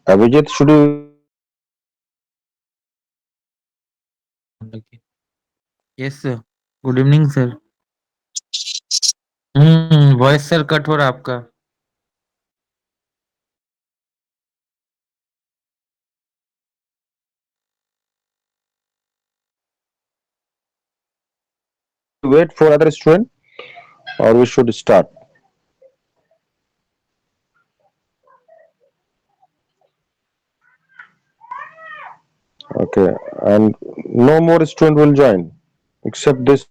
Abhijit, should you? Okay. Yes, sir. Good evening, sir. Voice sir cut हो रहा है आपका। Wait for other student, or we should start? Okay, and no more student will join, except this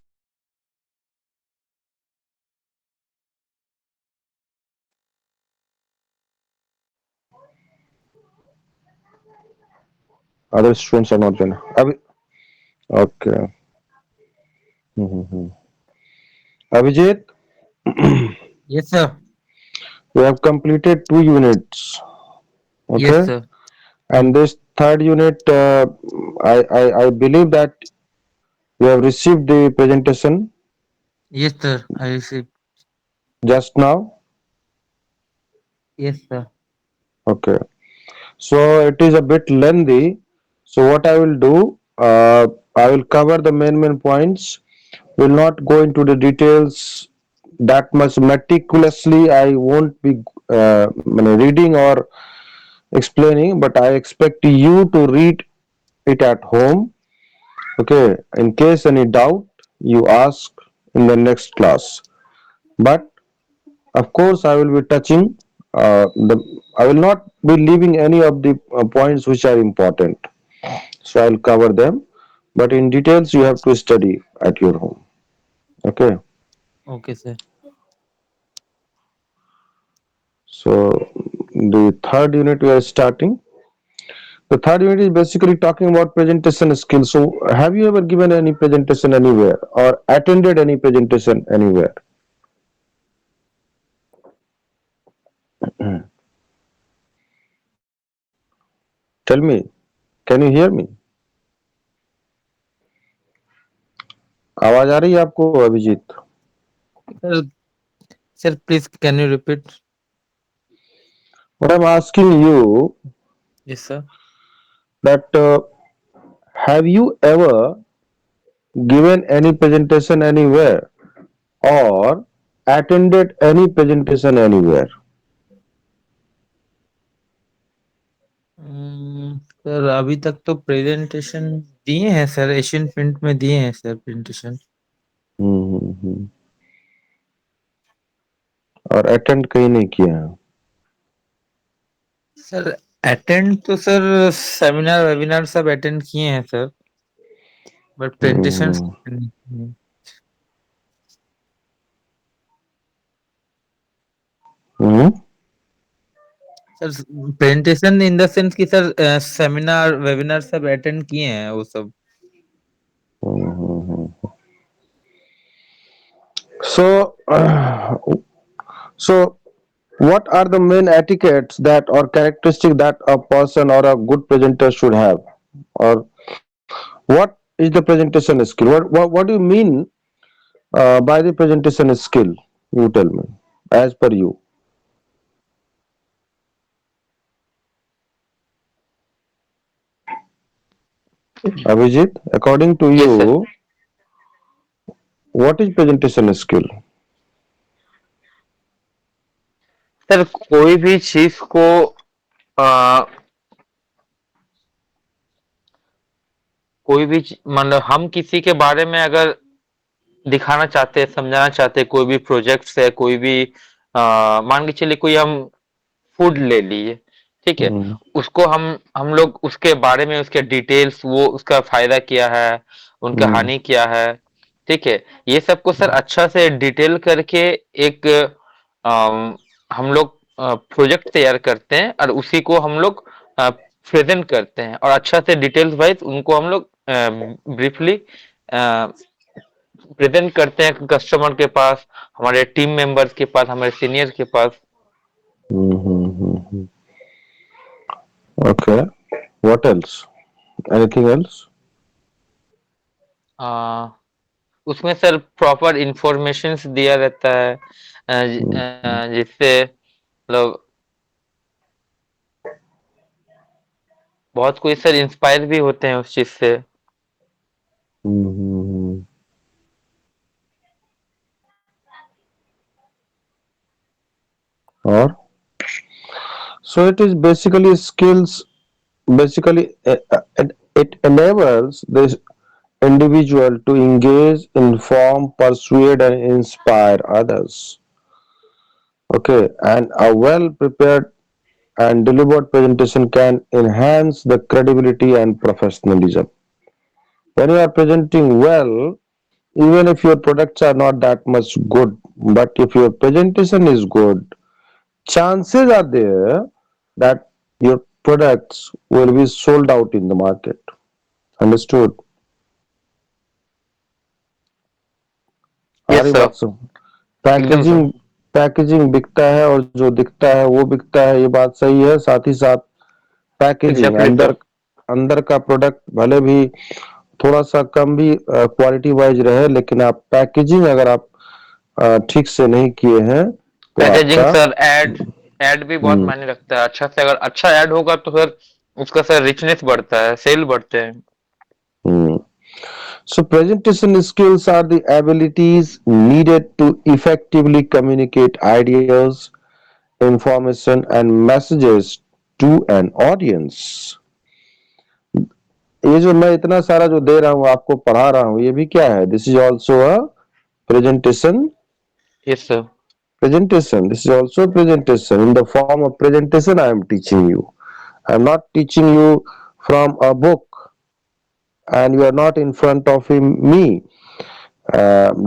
other students are not joining. Okay. Mm-hmm. Abhijit, yes sir. we have completed 2 units. Yes Okay, sir. and this third unit, I believe that you have received the presentation yes sir, I receive. just now. Yes sir. Okay, so it is a bit lengthy. So what I will do, I will cover the main points. Will not go into the details that much meticulously. I won't be reading or explaining, but I expect you to read it at home. Okay, in case any doubt, you ask in the next class. But of course, I will be touching the. I will not be leaving any of the points which are important. So I'll cover them, but in details you have to study at your home. Okay. Okay sir. So the third unit we are starting. The third unit is basically talking about presentation skills. So have you ever given any presentation anywhere or attended any presentation anywhere? Tell me, can you hear me? आवाज आ रही है आपको Abhijeet? Sir, sir please can you repeat? What I'm asking you yes sir. that have you ever given any presentation anywhere or attended any presentation anywhere? Sir अभी तक तो presentation दिए हैं sir, Asian print में दिए हैं सर प्रेजेंटेशन। हम्म। और attend कहीं नहीं किया है? सर अटेंड तो सर सेमिनार वेबिनार सब अटेंड किए हैं sir, but presentation. Hmm. Hmm. Sir presentation in the sense कि सर सेमिनार वेबिनार सब अटेंड किए हैं वो सब। हम्म। So, so what are the main etiquettes that or characteristics that a person or a good presenter should have? Or what is the presentation skill? What do you mean by the presentation skill? You tell me, as per you. Abhijit, according to yes sir. you, what is presentation skill? Sir कोई भी चीज को आ, मतलब हम किसी के बारे में अगर दिखाना चाहते हैं, समझाना चाहते हैं, कोई भी प्रोजेक्ट्स है, कोई भी मान के चलिए कोई हम फूड ले लिए, ठीक है। Hmm. उसको हम लोग उसके बारे में उसके डिटेल्स, वो उसका फायदा क्या है, उनका Hmm. हानि क्या है, ठीक है। ये सबको सर अच्छा से डिटेल करके एक हम लोग प्रोजेक्ट तैयार करते हैं और उसी को हम लोग प्रेजेंट करते हैं और अच्छा से डिटेल्स वाइज उनको हम लोग ब्रीफली प्रेजेंट करते हैं कस्टमर के पास, हमारे टीम मेंबर्स के पास, हमारे सीनियर के पास। Hmm. Okay. What else? Anything else? आ, उसमें सर प्रॉपर इंफॉर्मेशंस दिया रहता है, Hmm. जिससे मतलब बहुत कोई सर इंस्पायर भी होते हैं उस चीज से। हम्म। और so it is basically skills. Basically, it enables the individual to engage, inform, persuade, and inspire others. Okay, and a well prepared and delivered presentation can enhance the credibility and professionalism. When you are presenting well, even if your products are not that much good, but if your presentation is good, chances are there that your products will be sold out in the market. Understood? आ yes रही sir. बात सुन। एकदम sir. Packaging packaging बिकता है और जो दिखता है वो बिकता है, ये बात सही है। साथ ही साथ पैकेजिंग एग्जैक्टली अंदर सर। अंदर का प्रोडक्ट भले भी थोड़ा सा कम भी क्वालिटी वाइज रहे, लेकिन आप पैकेजिंग अगर आप ठीक से नहीं किए हैं तो पैकेजिंग आपका सर, एड एड भी बहुत हम्म मायने रखता है। अच्छा से अगर अच्छा ऐड होगा तो फिर उसका सर रिचनेस बढ़ता है, सेल बढ़ते हैं। हम्म So presentation skills are the abilities needed to effectively communicate ideas, information and messages to an audience. ये जो मैं इतना सारा जो दे रहा हूँ आपको पढ़ा रहा हूँ, ये भी क्या है? This is also a presentation. Yes sir. Presentation, this is also a presentation. In the form of presentation I am teaching you. I am not teaching you from a book, and you are not in front of me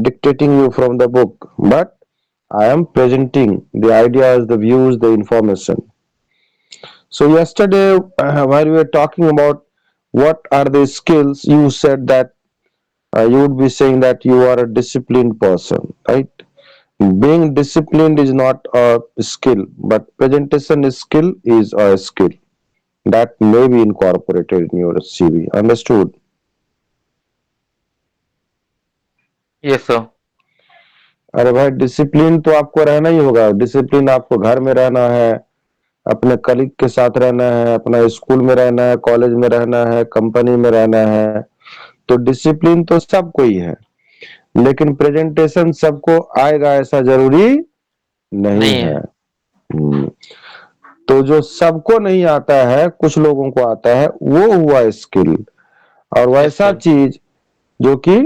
dictating you from the book, but I am presenting the ideas, the views, the information. So yesterday, while we were talking about what are the skills, you said that you would be saying that you are a disciplined person, right? Being disciplined is not a skill, but presentation skill is a skill that may be incorporated in your CV. Understood? Yes sir. अरे भाई, discipline तो आपको रहना ही होगा। Discipline आपको घर में रहना है, अपने कलीग के साथ रहना है, अपना स्कूल में रहना है, कॉलेज में रहना है, कंपनी में रहना है। तो डिसिप्लिन तो सबको ही है, लेकिन प्रेजेंटेशन सबको आएगा ऐसा जरूरी नहीं नहीं है। है। तो जो सबको नहीं आता है, कुछ लोगों को आता है, वो हुआ स्किल। और यस वैसा सर। चीज जो कि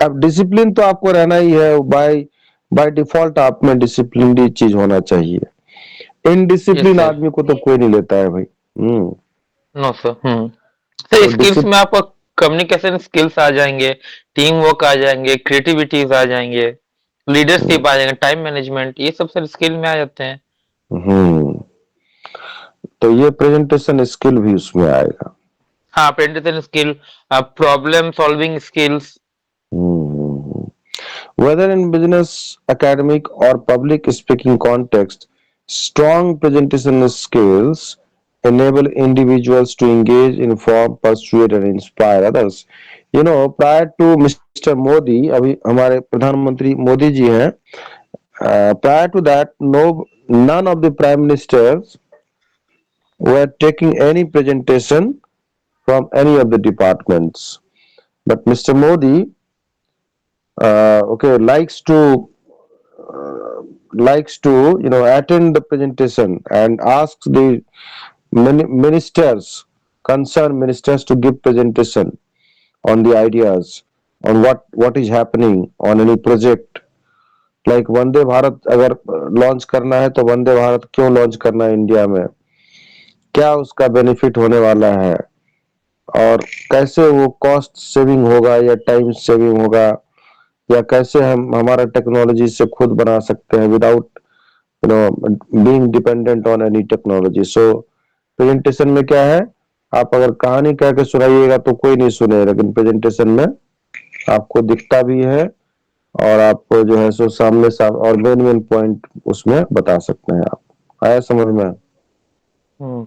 अब डिसिप्लिन तो आपको रहना ही है, बाय बाय डिफॉल्ट आप में डिसिप्लिन चीज होना चाहिए। Yes indiscipline sir. आदमी को तो कोई नहीं लेता है भाई। हम्म नो सर। सर तो स्किल्स में आपका कम्युनिकेशन स्किल्स आ जाएंगे, टीम वर्क आ जाएंगे, क्रिएटिविटीज आ जाएंगे, लीडरशिप आ जाएंगे, टाइम मैनेजमेंट, ये सब सर स्किल में आ जाते हैं। हम्म तो ये प्रेजेंटेशन स्किल भी उसमें आएगा। हाँ, presentation skill, problem solving skills. Hmm Whether in business, academic, or public speaking context, strong presentation skills enable individuals to engage, inform, persuade, and inspire others. Prior to Mr. Modi, अभी हमारे प्रधानमंत्री मोदी जी हैं, prior to that, none of the prime ministers were taking any presentation from any of the departments. But Mr. Modi, okay, likes to attend the presentation and asks the ministers, concerned ministers, to give presentation on the ideas, on what is happening on any project. Like Vande Bharat अगर launch करना है तो वंदे भारत क्यों launch करना है India में, क्या उसका बेनिफिट होने वाला है, और कैसे वो कॉस्ट सेविंग होगा या टाइम सेविंग होगा, या कैसे हम हमारा टेक्नोलॉजी से खुद बना सकते हैं without being dependent on any technology. So presentation में क्या है, आप अगर कहानी कह के सुनाइएगा तो कोई नहीं सुने, लेकिन प्रेजेंटेशन में आपको दिखता भी है और आपको जो है सो सामने और मेन मेन पॉइंट उसमें बता सकते हैं आप। आया समझ में?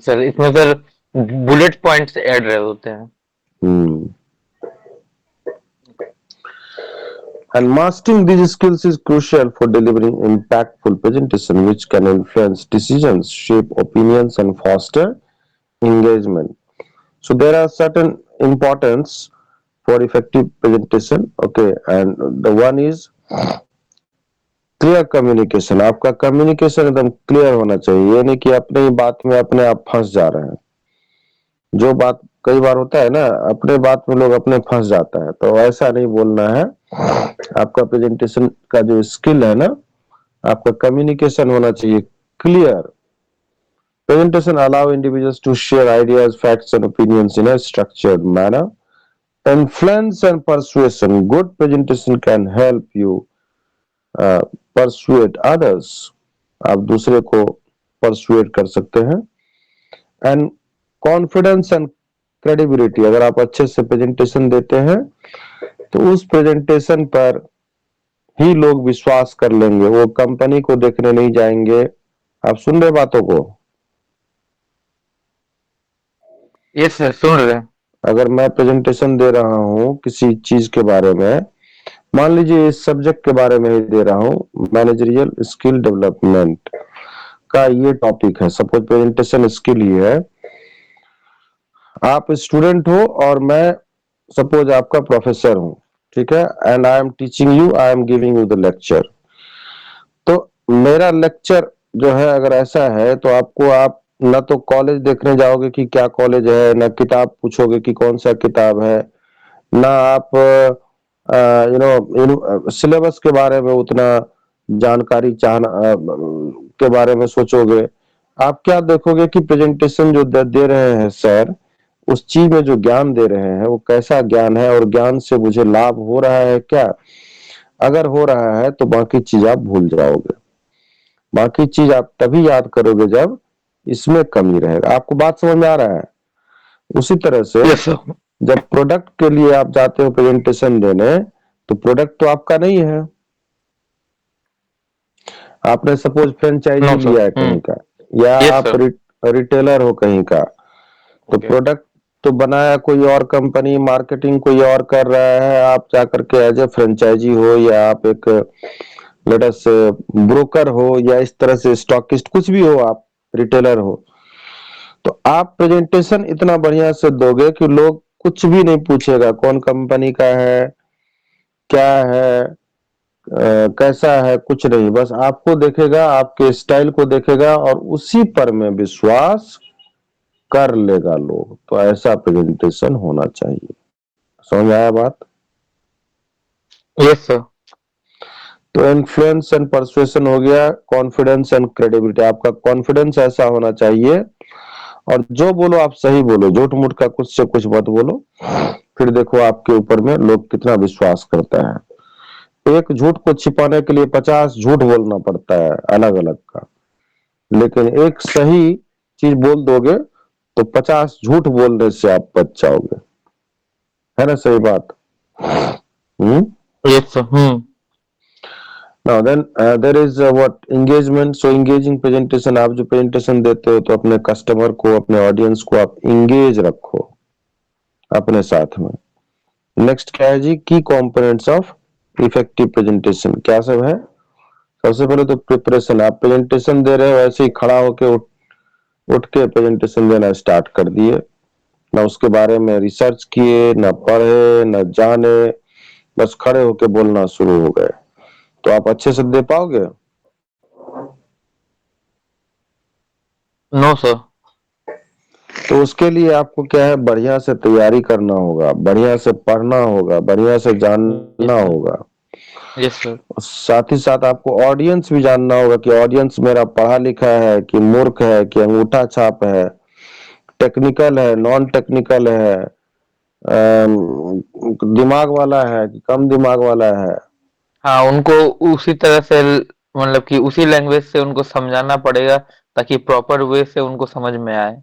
सर इसमें सर बुलेट पॉइंट्स ऐड रहे होते हैं। हम्म And mastering these skills is crucial for delivering impactful presentation, which can influence decisions, shape opinions, and foster engagement. So there are certain importance for effective presentation. Okay, and the one is clear communication. आपका communication एकदम clear होना चाहिए, ये नहीं कि अपनी ही बात में अपने आप फंस जा रहे हैं. जो बात कई बार होता है ना, अपने बात में लोग अपने फंस जाता है, तो ऐसा नहीं बोलना है. आपका प्रेजेंटेशन का जो स्किल है ना, आपका कम्युनिकेशन होना चाहिए clear. Presentation allow individuals to share ideas, facts, and opinions in a structured manner. Influence and persuasion. Good presentation can help you persuade others. आप दूसरे को persuade कर सकते हैं. And confidence and credibility. अगर आप अच्छे से presentation देते हैं, तो उस presentation पर ही लोग विश्वास कर लेंगे. वो कंपनी को देखने नहीं जाएंगे. आप सुन रहे बातों को? यस सर, सुन रहे हैं. अगर मैं प्रेजेंटेशन दे रहा हूँ किसी चीज के बारे में, मान लीजिए इस सब्जेक्ट के बारे में ही दे रहा हूँ, मैनेजरियल स्किल डेवलपमेंट का ये टॉपिक है, सपोज प्रेजेंटेशन स्किल ही है. आप स्टूडेंट हो और मैं सपोज आपका प्रोफेसर हूँ, ठीक है, and I am teaching you, I am giving you the lecture. तो मेरा लेक्चर जो है अगर ऐसा है, तो आपको आप न तो कॉलेज देखने जाओगे कि क्या कॉलेज है, न किताब पूछोगे कि कौन सा किताब है, ना आप सिलेबस के बारे में उतना जानकारी चाहना के बारे में सोचोगे. आप क्या देखोगे कि प्रेजेंटेशन जो दे रहे हैं सर, उस चीज में जो ज्ञान दे रहे हैं वो कैसा ज्ञान है, और ज्ञान से मुझे लाभ हो रहा है क्या. अगर हो रहा है तो बाकी चीज आप भूल जाओगे. बाकी चीज आप तभी याद करोगे जब इसमें कमी रहेगा. आपको बात समझ में आ रहा है? उसी तरह से यस सर. जब प्रोडक्ट के लिए आप जाते हो प्रेजेंटेशन देने, तो प्रोडक्ट तो आपका नहीं है. आपने सपोज फ्रेंचाइजी नो लिया सर. है कहीं का, या यस आप सर. रिटेलर हो कहीं का, तो ओके. प्रोडक्ट तो बनाया कोई और कंपनी, मार्केटिंग कोई और कर रहा है, आप जाकर के एज ए फ्रेंचाइजी हो, या आप एक लेट अस ब्रोकर हो, या इस तरह से स्टॉकिस्ट, कुछ भी हो, आप रिटेलर हो, तो आप प्रेजेंटेशन इतना बढ़िया से दोगे कि लोग कुछ भी नहीं पूछेगा, कौन कंपनी का है, क्या है, कैसा है, कुछ नहीं. बस आपको देखेगा, आपके स्टाइल को देखेगा, और उसी पर में विश्वास कर लेगा लोग. तो ऐसा प्रेजेंटेशन होना चाहिए. समझ में आया बात? Yes sir. तो इन्फ्लुएंस एंड परसुएशन हो गया. Confidence and credibility. आपका कॉन्फिडेंस ऐसा होना चाहिए, और जो बोलो आप सही बोलो, झूठ मूठ का कुछ से कुछ मत बोलो. फिर देखो आपके ऊपर में लोग कितना विश्वास करता है. एक झूठ को छिपाने के लिए 50 झूठ बोलना पड़ता है अलग अलग का, लेकिन एक सही चीज बोल दोगे तो 50 झूठ बोलने से आप बच जाओगे. है ना सही बात? Hmm. Yes sir. Now then there is what engagement. So engaging presentation, आप जो presentation देते हो तो अपने कस्टमर को, अपने ऑडियंस को आप इंगेज रखो अपने साथ में. नेक्स्ट क्या है जी? की कंपोनेंट्स ऑफ इफेक्टिव प्रेजेंटेशन. क्या सब है? सबसे पहले तो प्रिपरेशन. आप प्रेजेंटेशन दे रहे हो, ऐसे ही खड़ा होके उठ के प्रेजेंटेशन देना स्टार्ट कर दिए, ना उसके बारे में रिसर्च किए, ना पढ़े, ना जाने, बस खड़े होके बोलना शुरू हो गए. तो आप अच्छे से दे पाओगे? No sir. तो उसके लिए आपको क्या है, बढ़िया से तैयारी करना होगा, बढ़िया से पढ़ना होगा, बढ़िया से जानना यस सर. होगा. Yes sir. साथ ही साथ आपको ऑडियंस भी जानना होगा कि ऑडियंस मेरा पढ़ा लिखा है कि मूर्ख है कि अंगूठा छाप है, टेक्निकल है, नॉन टेक्निकल है, दिमाग वाला है कि कम दिमाग वाला है. हाँ, उनको उसी तरह से मतलब कि उसी लैंग्वेज से उनको समझाना पड़ेगा, ताकि प्रॉपर वे से उनको समझ में आए.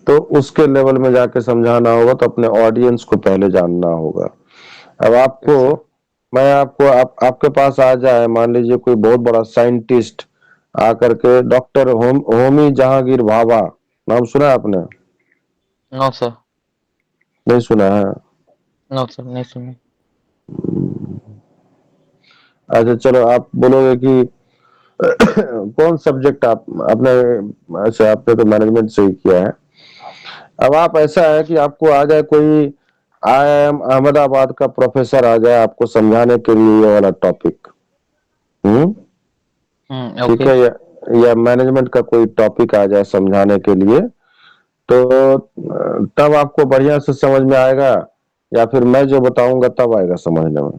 तो उसके लेवल में जाके समझाना होगा, तो अपने ऑडियंस को पहले जानना होगा. अब आपको, यस सर. मैं आपको आपके पास आ जाए, मान लीजिए कोई बहुत बड़ा साइंटिस्ट आकर के, डॉक्टर होमी जहांगीर भाभा, नाम सुना है आपने? No sir. नहीं सुना है? नो सर, नहीं सुने. अच्छा चलो, आप बोलोगे कि कौन सब्जेक्ट आप आपने, अच्छा आपने तो मैनेजमेंट से ही किया है, अब आप ऐसा है कि आपको आ जाए कोई IIM अहमदाबाद का प्रोफेसर आ जाए आपको समझाने के लिए ये वाला टॉपिक, हम्म, ठीक ओके। है, या मैनेजमेंट का कोई टॉपिक आ जाए समझाने के लिए, तो तब आपको बढ़िया से समझ में आएगा, या फिर मैं जो बताऊंगा तब आएगा समझने में।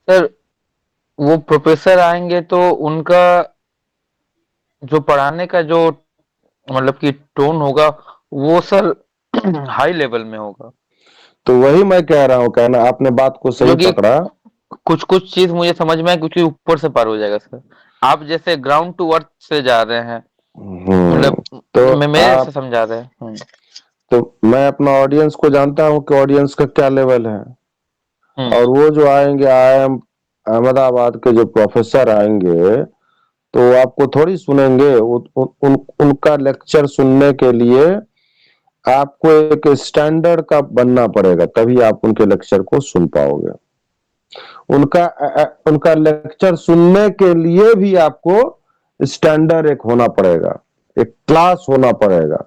सर वो प्रोफेसर आएंगे तो उनका जो पढ़ाने का जो मतलब कि टोन होगा वो सर हाई लेवल में होगा, तो वही मैं कह रहा हूँ, कहना आपने बात को सही क्योंकि पकड़ा। कुछ कुछ चीज मुझे समझ में है क्योंकि ऊपर से पार हो जाएगा सर। आप जैसे ग्राउंड टू अर्थ से जा रहे हैं, हम्म। मतलब तो मैं मेरे से आप, समझा रहे हैं। तो मैं अपना ऑडियंस को जानता हूँ कि ऑडियंस का क्या लेवल है, हम्म। और वो जो आएंगे IIM अहमदाबाद के जो प्रोफेसर आएंगे, तो वो आपको थोड़ी सुनेंगे, उनका लेक्चर सुनने के लिए आपको एक स्टैंडर्ड का बनना पड़ेगा, तभी आप उनके लेक्चर को सुन पाओगे। उनका लेक्चर सुनने के लिए भी आपको स्टैंडर्ड एक होना पड़ेगा, एक क्लास होना पड़ेगा।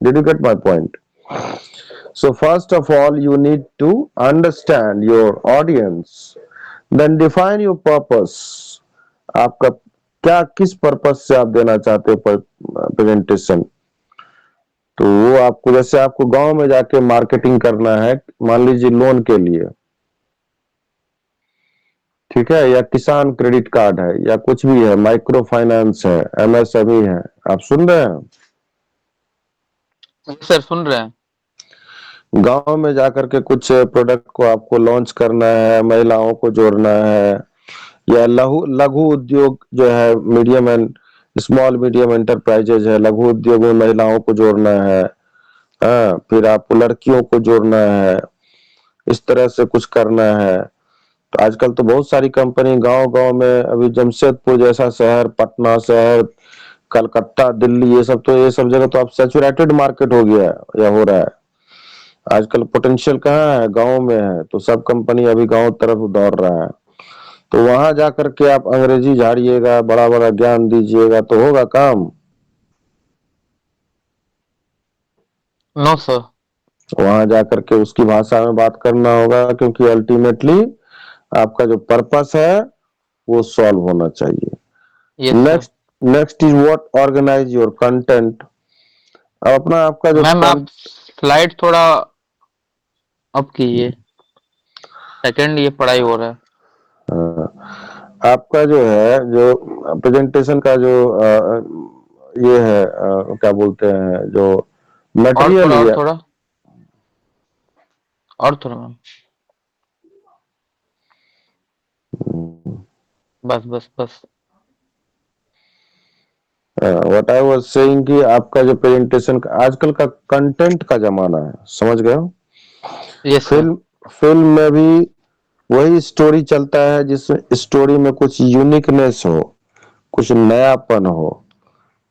Did you get my point? So first of all, you need to understand your audience, then define your purpose. आपका क्या, किस पर्पस से आप देना चाहते हो प्रेजेंटेशन। तो वो आपको, जैसे आपको गांव में जाके मार्केटिंग करना है, मान लीजिए लोन के लिए, ठीक है, या किसान क्रेडिट कार्ड है, या कुछ भी है, माइक्रो फाइनेंस है, MSME है, आप सुन रहे हैं। सर सुन रहे हैं। गांव में जाकर के कुछ प्रोडक्ट को आपको लॉन्च करना है, महिलाओं को जोड़ना है, या लघु लघु उद्योग जो है, medium and small medium enterprises है, लघु उद्योग में महिलाओं को जोड़ना है, हाँ, फिर आपको लड़कियों को जोड़ना है, इस तरह से कुछ करना है। तो आजकल तो बहुत सारी कंपनी गांव गांव में, अभी जमशेदपुर जैसा शहर, पटना शहर, कलकत्ता, दिल्ली, ये सब जगह तो अब सैचुरेटेड मार्केट हो गया है या हो रहा है। आजकल पोटेंशियल कहाँ है, गांव में है, तो सब कंपनी अभी गांव तरफ दौड़ रहा है। तो वहां जाकर के आप अंग्रेजी झाड़िएगा, बड़ा बड़ा ज्ञान दीजिएगा, तो होगा काम? No sir. वहां जाकर के उसकी भाषा में बात करना होगा, क्योंकि अल्टीमेटली आपका जो पर्पस है वो सॉल्व होना चाहिए। Yes sir. Next, next is what organise your content. अब अपना आपका जो मैम आप स्लाइड थोड़ा अप कीजिए, सेकंड ये पढ़ाई हो रहा है। आपका जो है, जो प्रेजेंटेशन का जो ये है, क्या बोलते हैं, जो और मटेरियल थोड़ा और है, थोड़ा और थोड़ा मैम, बस बस बस। व्हाट आई वाज सेइंग कि आपका जो प्रेजेंटेशन का, आजकल का कंटेंट का जमाना है, समझ गए हो। Yes sir. फिल्म फिल्म में भी वही स्टोरी चलता है जिसमें स्टोरी में कुछ यूनिकनेस हो, कुछ नयापन हो।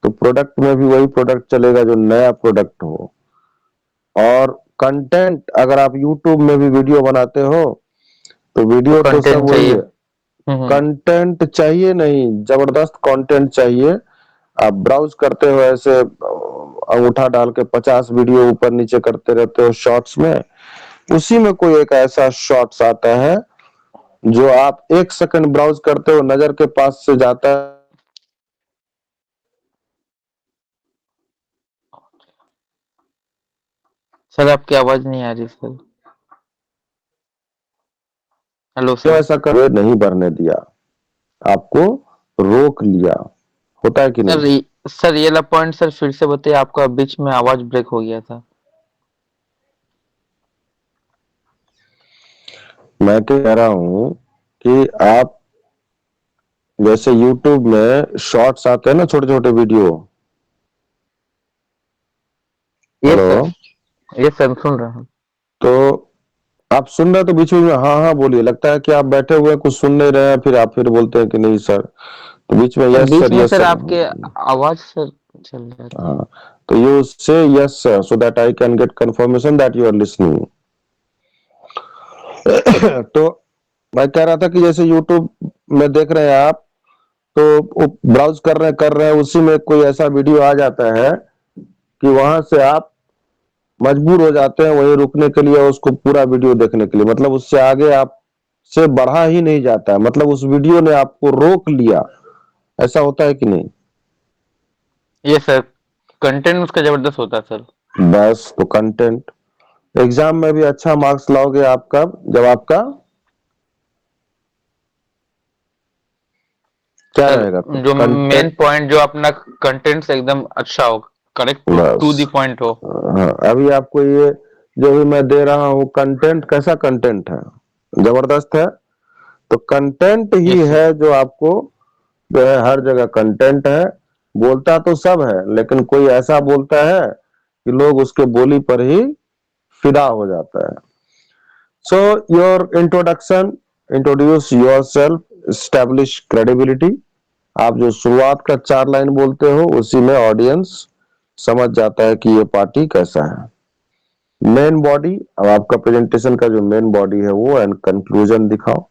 तो प्रोडक्ट में भी वही प्रोडक्ट चलेगा जो नया प्रोडक्ट हो। और कंटेंट, अगर आप यूट्यूब में भी वीडियो बनाते हो, तो तो वीडियो तो सब कंटेंट वही चाहिए। है। कंटेंट चाहिए नहीं, जबरदस्त कंटेंट चाहिए। आप ब्राउज करते हो ऐसे, अंगूठा डाल के 50 वीडियो ऊपर नीचे करते रहते हो शॉर्ट्स में, उसी में कोई एक ऐसा शॉर्ट्स आता है जो आप 1 सेकंड ब्राउज करते हो, नजर के पास से जाता है। सर आपकी आवाज नहीं आ रही सर। हेलो क्यों सर। ऐसा कर नहीं भरने दिया, आपको रोक लिया, होता है कि नहीं। सर ये वाला पॉइंट सर फिर से बताइए, आपका बीच में आवाज ब्रेक हो गया था। मैं कह रहा हूं कि आप, जैसे यूट्यूब में शॉर्ट्स आते हैं ना, छोटे छोटे video. Yes hello. Sir. Yes sir सुन रहा हूँ। तो आप सुन रहे हैं तो बीच में हाँ हाँ बोलिए, लगता है कि आप बैठे हुए हैं, कुछ सुन नहीं रहे हैं, फिर आप फिर बोलते हैं कि नहीं सर, तो बीच में यस बीच सर, में यस सर सर। आपके आवाज सर चल जाती है। हाँ, तो you say yes sir, so that I can get confirmation that you are listening. तो मैं कह रहा था कि जैसे यूट्यूब में देख रहे हैं आप, तो ब्राउज कर रहे हैं, उसी में कोई ऐसा वीडियो आ जाता है कि वहां से आप मजबूर हो जाते हैं वहीं रुकने के लिए, उसको पूरा वीडियो देखने के लिए, मतलब उससे आगे आप से बढ़ा ही नहीं जाता है, मतलब उस वीडियो ने आपको रोक लिया। ऐसा होता है कि नहीं? ये सर कंटेंट उसका जबरदस्त होता है सर। बस तो कंटेंट, एग्जाम में भी अच्छा मार्क्स लाओगे आपका जब आपका क्या सर रहेगा तो जो मेन कंटेंट। पॉइंट जो अपना कंटेंट से एकदम अच्छा हो, करेक्ट टू बस दी पॉइंट हो। हाँ, अभी आपको ये जो भी मैं दे रहा हूँ कंटेंट, कैसा कंटेंट है? जबरदस्त है। तो कंटेंट ही यस है सर। जो आपको, जो है हर जगह कंटेंट है। बोलता तो सब है, लेकिन कोई ऐसा बोलता है कि लोग उसके बोली पर ही फिदा हो जाता है। So your introduction, introduce your self, establish credibility. आप जो शुरुआत का 4 लाइन बोलते हो उसी में ऑडियंस समझ जाता है कि ये पार्टी कैसा है। मेन बॉडी, अब आपका प्रेजेंटेशन का जो मेन बॉडी है वो, एंड कंक्लूजन दिखाओ।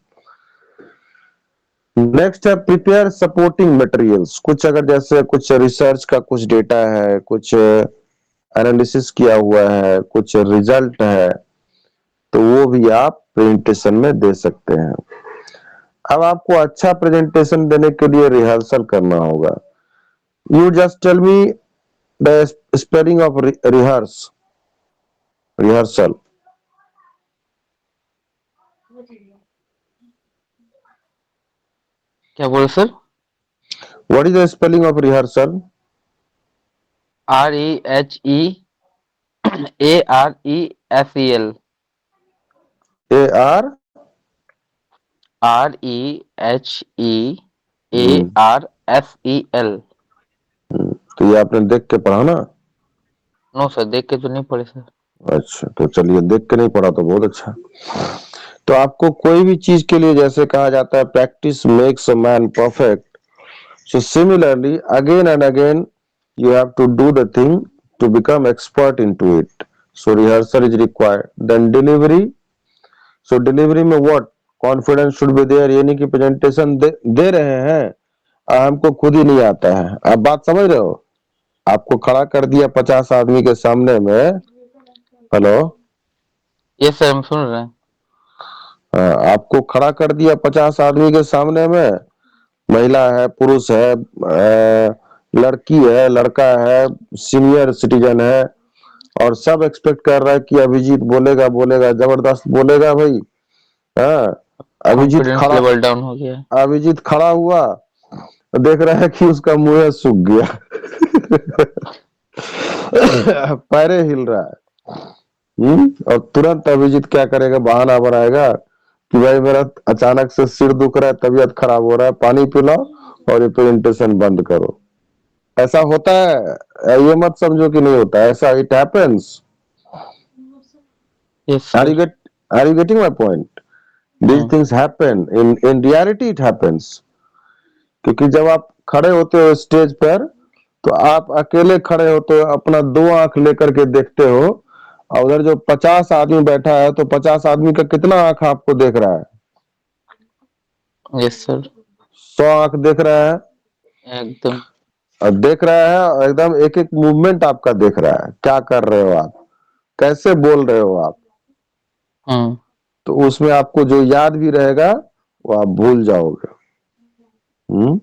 नेक्स्ट है प्रिपेयर सपोर्टिंग मटेरियल्स। कुछ अगर जैसे कुछ रिसर्च का कुछ डेटा है, कुछ एनालिसिस किया हुआ है, कुछ रिजल्ट है, तो वो भी आप प्रेजेंटेशन में दे सकते हैं। अब आपको अच्छा प्रेजेंटेशन देने के लिए रिहर्सल करना होगा। You just tell me the spelling of rehearsal. क्या बोले sir? What is the spelling of rehearsal? REHEARESEL। AR। REHEARSEL। तो ये आपने देख के पढ़ा ना? नो सर, देख के तो नहीं पढ़े सर। अच्छा, तो चलिए, देख के नहीं पढ़ा तो बहुत अच्छा। तो आपको कोई भी चीज के लिए जैसे कहा जाता है practice makes a man perfect, so similarly again and again you have to do the thing to become expert into it. So rehearsal is required. Then delivery, so delivery में what confidence should be there, ये नहीं कि presentation दे रहे हैं हमको खुद ही नहीं आता है। आप बात समझ रहे हो? आपको खड़ा कर दिया 50 आदमी के सामने में, हेलो, यस सर, हम सुन रहे हैं। आपको खड़ा कर दिया 50 आदमी के सामने में, महिला है, पुरुष है, लड़की है, लड़का है, सीनियर सिटीजन है, और सब एक्सपेक्ट कर रहा है कि अभिजीत बोलेगा बोलेगा, जबरदस्त बोलेगा भाई। हाँ, अभिजीत कॉन्फिडेंस खड़ा, लेवल डाउन हो गया। अभिजीत खड़ा हुआ, देख रहा है कि उसका मुंह सूख गया। पैरे हिल रहा है। और तुरंत अभिजीत क्या करेगा, बहाना बनाएगा कि भाई मेरा अचानक से सिर दुख रहा है, तबीयत खराब हो रहा है, पानी पिलाओ और ये प्रेजेंटेशन बंद करो। ऐसा होता है, ये मत समझो कि नहीं होता है, ऐसा it happens. Yes are you sir. Get are you getting my point? These hmm. things happen in reality, it happens। क्योंकि जब आप खड़े होते हो स्टेज पर, तो आप अकेले खड़े होते हो, अपना 2 आंख लेकर के देखते हो, और उधर जो 50 आदमी बैठा है तो 50 आदमी का कितना आंख आपको देख रहा है? Yes sir. 100 आंख देख रहा है। एकदम। और देख रहा है, और एकदम एक एक मूवमेंट आपका देख रहा है, क्या कर रहे हो आप, कैसे बोल रहे हो आप। हम्म। तो उसमें आपको जो याद भी रहेगा वो आप भूल जाओगे। हम्म,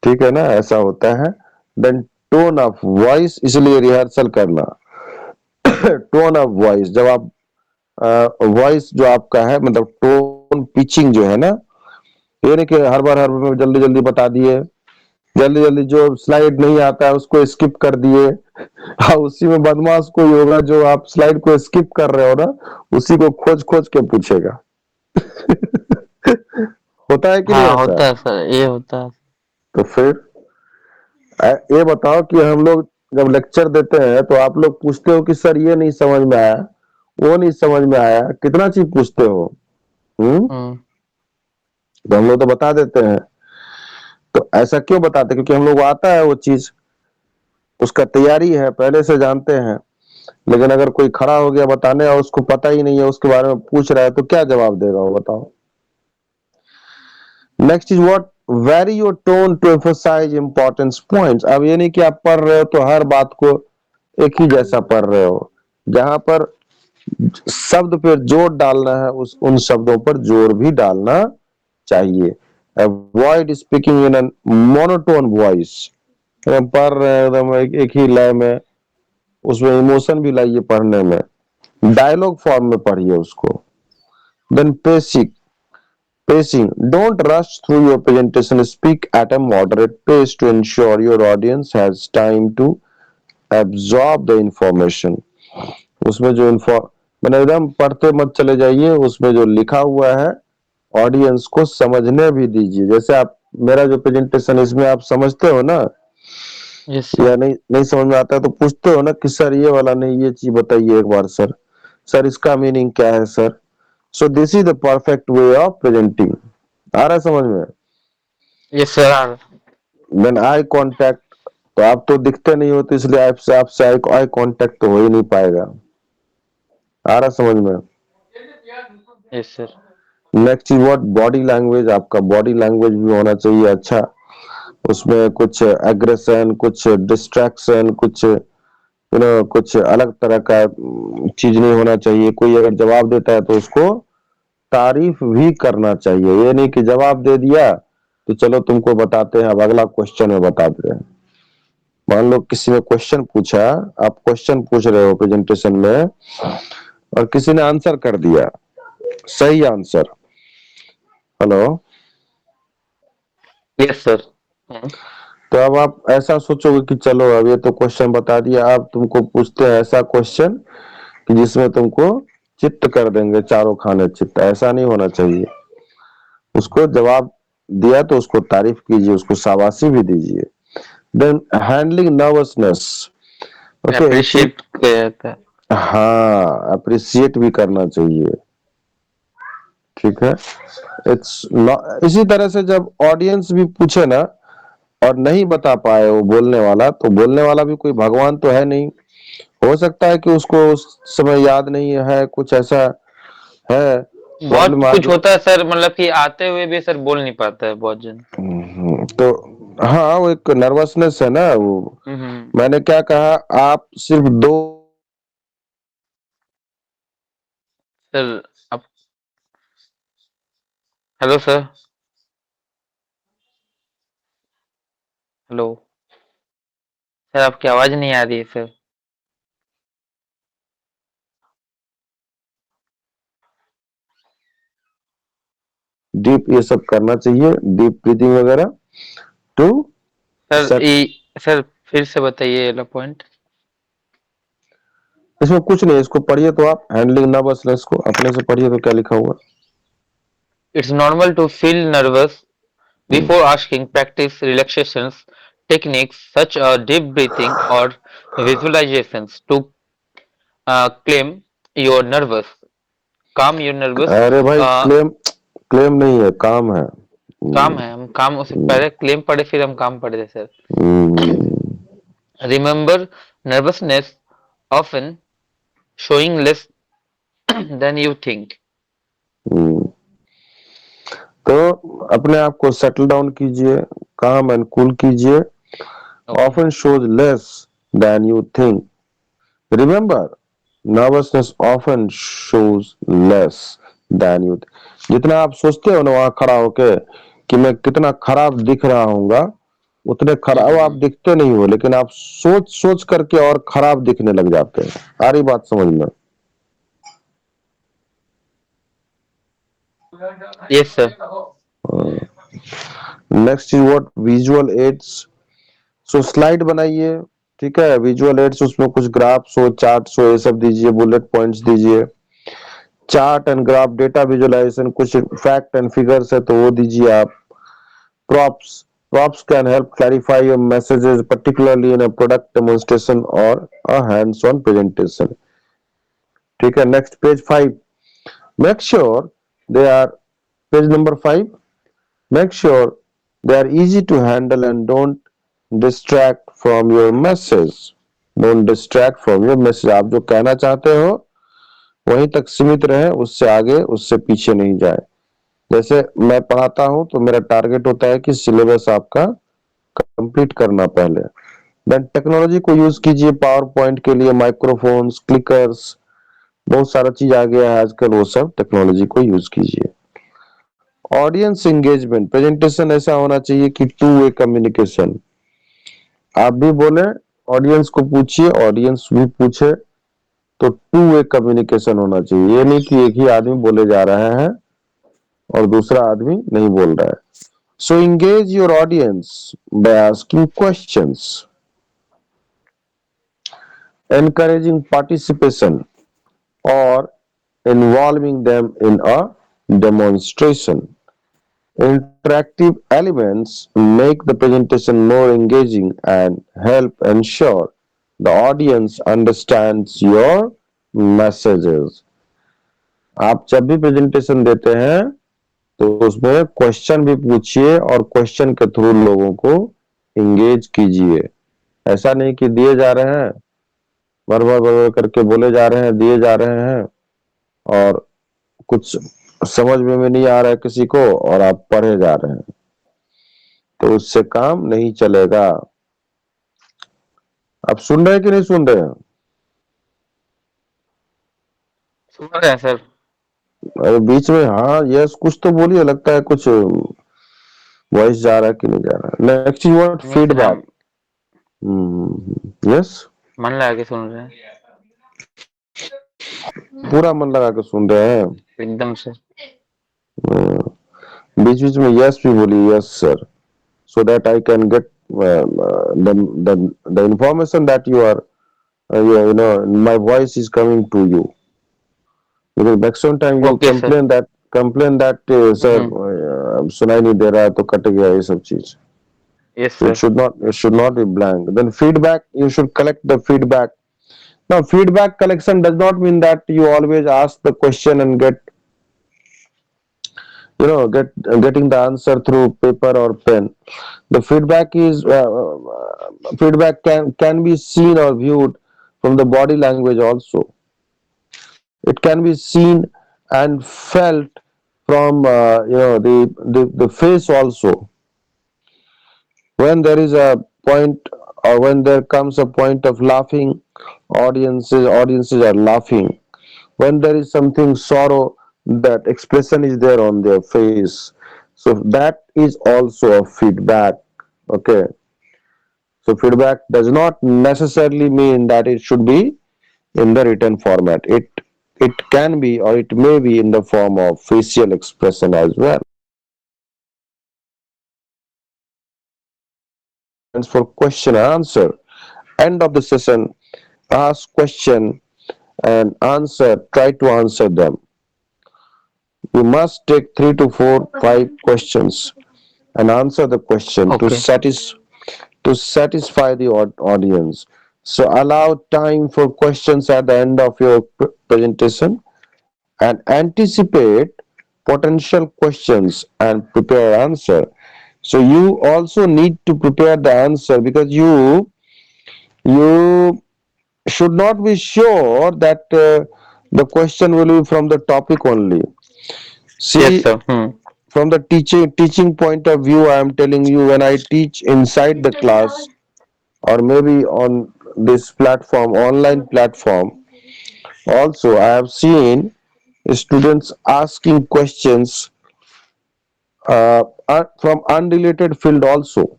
ठीक है ना, ऐसा होता है। देन टोन ऑफ वॉइस, इसलिए रिहर्सल करना। टोन ऑफ वॉइस, जब आप वॉइस जो आपका है, मतलब टोन पिचिंग जो है ना, ये नहीं कि हर बार में जल्दी जल्दी बता दिए, जल्दी जल्दी जो स्लाइड नहीं आता है उसको स्किप कर दिए। हाँ, उसी में बदमाश कोई होगा जो आप स्लाइड को स्किप कर रहे हो ना, उसी को खोज खोज के पूछेगा। होता है कि नहीं हाँ ऐसा? होता है सर, ये होता है। तो फिर ये बताओ कि हम लोग जब लेक्चर देते हैं तो आप लोग पूछते हो कि सर ये नहीं समझ में आया, वो नहीं समझ में आया, कितना चीज पूछते हो? हम्म, हम्म। तो हम लोग तो बता देते हैं। तो ऐसा क्यों बताते हैं? क्योंकि हम लोग को आता है वो चीज, उसका तैयारी है, पहले से जानते हैं। लेकिन अगर कोई खड़ा हो गया बताने और उसको पता ही नहीं है, उसके बारे में पूछ रहा है, तो क्या जवाब देगा वो, बताओ। Next is what, vary your tone to emphasise importance points. अब ये नहीं कि आप पढ़ रहे हो तो हर बात को एक ही जैसा पढ़ रहे हो। जहां पर शब्द पे जोर डालना है उस उन शब्दों पर जोर भी डालना चाहिए। Avoid speaking in an monotone voice. पढ़ रहे हैं एकदम एक ही लय में, उसमें इमोशन भी लाइए पढ़ने में, डायलॉग फॉर्म में पढ़िए उसको। Then pacing, don't rush through your presentation, speak at a moderate pace to ensure your audience has time to absorb the information। उसमें जो मैंने एकदम पढ़ते मत चले जाइए, उसमें जो लिखा हुआ है ऑडियंस को समझने भी दीजिए। जैसे आप मेरा जो प्रेजेंटेशन इसमें आप समझते हो ना, यस या सर। नहीं नहीं समझ में आता है तो पूछते हो ना कि सर ये वाला नहीं, ये चीज बताइए एक बार सर, सर इसका मीनिंग क्या है sir. So this is the perfect way of presenting. आ रहा है समझ में? Yes sir. Then I contact, तो आप तो दिखते नहीं हो तो इसलिए आपसे आपसे आई कांटेक्ट तो हो ही नहीं पाएगा। आ रहा है समझ में? Yes sir. Next is what body language, आपका बॉडी लैंग्वेज भी होना चाहिए अच्छा। उसमें कुछ एग्रेशन, कुछ डिस्ट्रैक्शन, कुछ कुछ अलग तरह का चीज नहीं होना चाहिए। कोई अगर जवाब देता है तो उसको तारीफ भी करना चाहिए। ये नहीं कि जवाब दे दिया तो चलो तुमको बताते हैं, अब अगला क्वेश्चन में बताते हैं। मान लो किसी ने क्वेश्चन पूछा, आप क्वेश्चन पूछ रहे हो प्रेजेंटेशन में और किसी ने आंसर कर दिया, सही आंसर। हेलो? Yes sir. तो अब आप ऐसा सोचोगे कि चलो अब ये तो क्वेश्चन बता दिया, अब तुमको पूछते हैं ऐसा क्वेश्चन कि जिसमें तुमको चित्त कर देंगे, चारों खाने चित्त। ऐसा नहीं होना चाहिए। उसको जवाब दिया तो उसको तारीफ कीजिए, उसको शाबाशी भी दीजिए। Then handling nervousness. ओके, एक चीज, अप्रिशिएट किया जाता है। हाँ अप्रिसिएट भी करना चाहिए। ठीक है, इट्स इसी तरह से जब ऑडियंस भी पूछे ना और नहीं बता पाए वो बोलने वाला, तो बोलने वाला भी कोई भगवान तो है नहीं। हो सकता है कि उसको उस समय याद नहीं है, कुछ ऐसा है बहुत प्रॉब्लम आ कुछ गया। होता है सर, मतलब कि आते हुए भी सर बोल नहीं पाता है बहुत जन। तो हाँ वो एक नर्वसनेस है ना वो। हम्म। मैंने क्या कहा, आप सिर्फ दो, सर आप, हेलो सर। हेलो सर, आपकी आवाज नहीं आ रही है सर। डीप ये सब करना चाहिए, डीप ब्रीदिंग वगैरह टू सर सेट। सर फिर से बताइए वाला पॉइंट। इसमें कुछ नहीं, इसको पढ़िए तो आप, हैंडलिंग नर्वसनेस को अपने से पढ़िए तो क्या लिखा हुआ। It's normal to feel nervous hmm, before asking, practice relaxations techniques such as deep breathing or visualizations to claim your nervous calm your nervous अरे भाई uh, क्लेम, क्लेम नहीं है, काम है। काम है। हम काम, उससे पहले क्लेम पढ़े फिर हम काम पढ़े थे sir. Hmm, Remember, nervousness often showing less than you think. हम्म। तो अपने आप को सेटल डाउन कीजिए, काम एंड कूल कीजिए। Okay. Often shows less than you think. Remember, nervousness often shows less than you. जितना आप सोचते हो ना वहां खड़ा होके कि मैं कितना खराब दिख रहा हूँगा, उतने खराब आप हम्म। दिखते नहीं हो, लेकिन आप सोच सोच करके और खराब दिखने लग जाते हैं। आ रही बात समझ में? Yes sir. Next is what visual aids. So slide बनाइए, ठीक है, विजुअल एड्स, उसमें कुछ ग्राफ्स हो, चार्ट्स हो, ये सब दीजिए, बुलेट पॉइंट्स दीजिए। Chart and graph, data visualisation, कुछ फैक्ट एंड फिगर्स है तो वो दीजिए आप। Props, props can help clarify your messages, particularly in a product demonstration or a hands-on presentation। ठीक है, next page 5। Make sure they are, page number 5, make sure they are easy to handle and don't distract from your message। don't distract from your message। आप जो कहना चाहते हो वहीं तक सीमित रहे, उससे आगे उससे पीछे नहीं जाए। जैसे मैं पढ़ाता हूं तो मेरा टारगेट होता है कि सिलेबस आपका कंप्लीट करना पहले। देन टेक्नोलॉजी को यूज कीजिए पावर पॉइंट के लिए, माइक्रोफोन्स, क्लिकर्स, बहुत सारा चीज आ गया है आजकल, वो सब टेक्नोलॉजी को यूज कीजिए। ऑडियंस एंगेजमेंट, प्रेजेंटेशन ऐसा होना चाहिए कि टू वे कम्युनिकेशन, आप भी बोले, ऑडियंस को पूछिए, ऑडियंस भी पूछे, तो टू वे कम्युनिकेशन होना चाहिए। ये नहीं कि एक ही आदमी बोले जा रहा है और दूसरा आदमी नहीं बोल रहा है। So engage your audience by asking questions, encouraging participation, or involving them in a demonstration. Interactive elements make the presentation more engaging and help ensure the audience understands your messages. आप जब भी प्रेजेंटेशन देते हैं तो उसमें question भी पूछिए और क्वेश्चन के थ्रू लोगों को इंगेज कीजिए। ऐसा नहीं कि दिए जा रहे हैं, बरबर करके बोले जा रहे हैं, दिए जा रहे हैं और कुछ समझ में नहीं आ रहा है किसी को और आप पढ़े जा रहे हैं, तो उससे काम नहीं चलेगा। आप सुन रहे हैं कि नहीं सुन रहे हैं? सुन रहे हैं सर। अरे बीच में हाँ यस कुछ तो बोलिए, लगता है कुछ वॉइस जा रहा है कि नहीं जा रहा है। नेक्स्ट यू वांट नहीं सर, फीडबैक। हम यस, मन लगा के सुन रहे हैं। पूरा मन लगा के सुन रहे हैं। एकदम से। बीच बीच में यस भी बोलिए, yes sir, so that I can get the information that you are you know my voice is coming to you, because maximum time you okay sir. complain that sir सुनाई नहीं दे रहा है तो कट गया ये सब चीज। Yes So sir. it should not be blank. Then feedback, you should collect the feedback. Now feedback collection does not mean that you always ask the question and getting the answer through paper or pen. The feedback is feedback can be seen or viewed from the body language also. It can be seen and felt from the face also. When there is a point, or when there comes a point of laughing, audiences are laughing. When there is something sorrow, that expression is there on their face. So that is also a feedback. Okay. So feedback does not necessarily mean that it should be in the written format. It can be, or it may be in the form of facial expression as well. For question and answer. End of the session, ask question and answer. Try to answer them. You must take 3 to 4, 5 questions and answer the question okay. to satisfy the audience. So allow time for questions at the end of your presentation, and anticipate potential questions and prepare answer. So you also need to prepare the answer, because you should not be sure that the question will be from the topic only. Yes See, sir. from the teaching point of view, I am telling you, when I teach inside the class or maybe on this platform, online platform, also I have seen students asking questions from unrelated field also.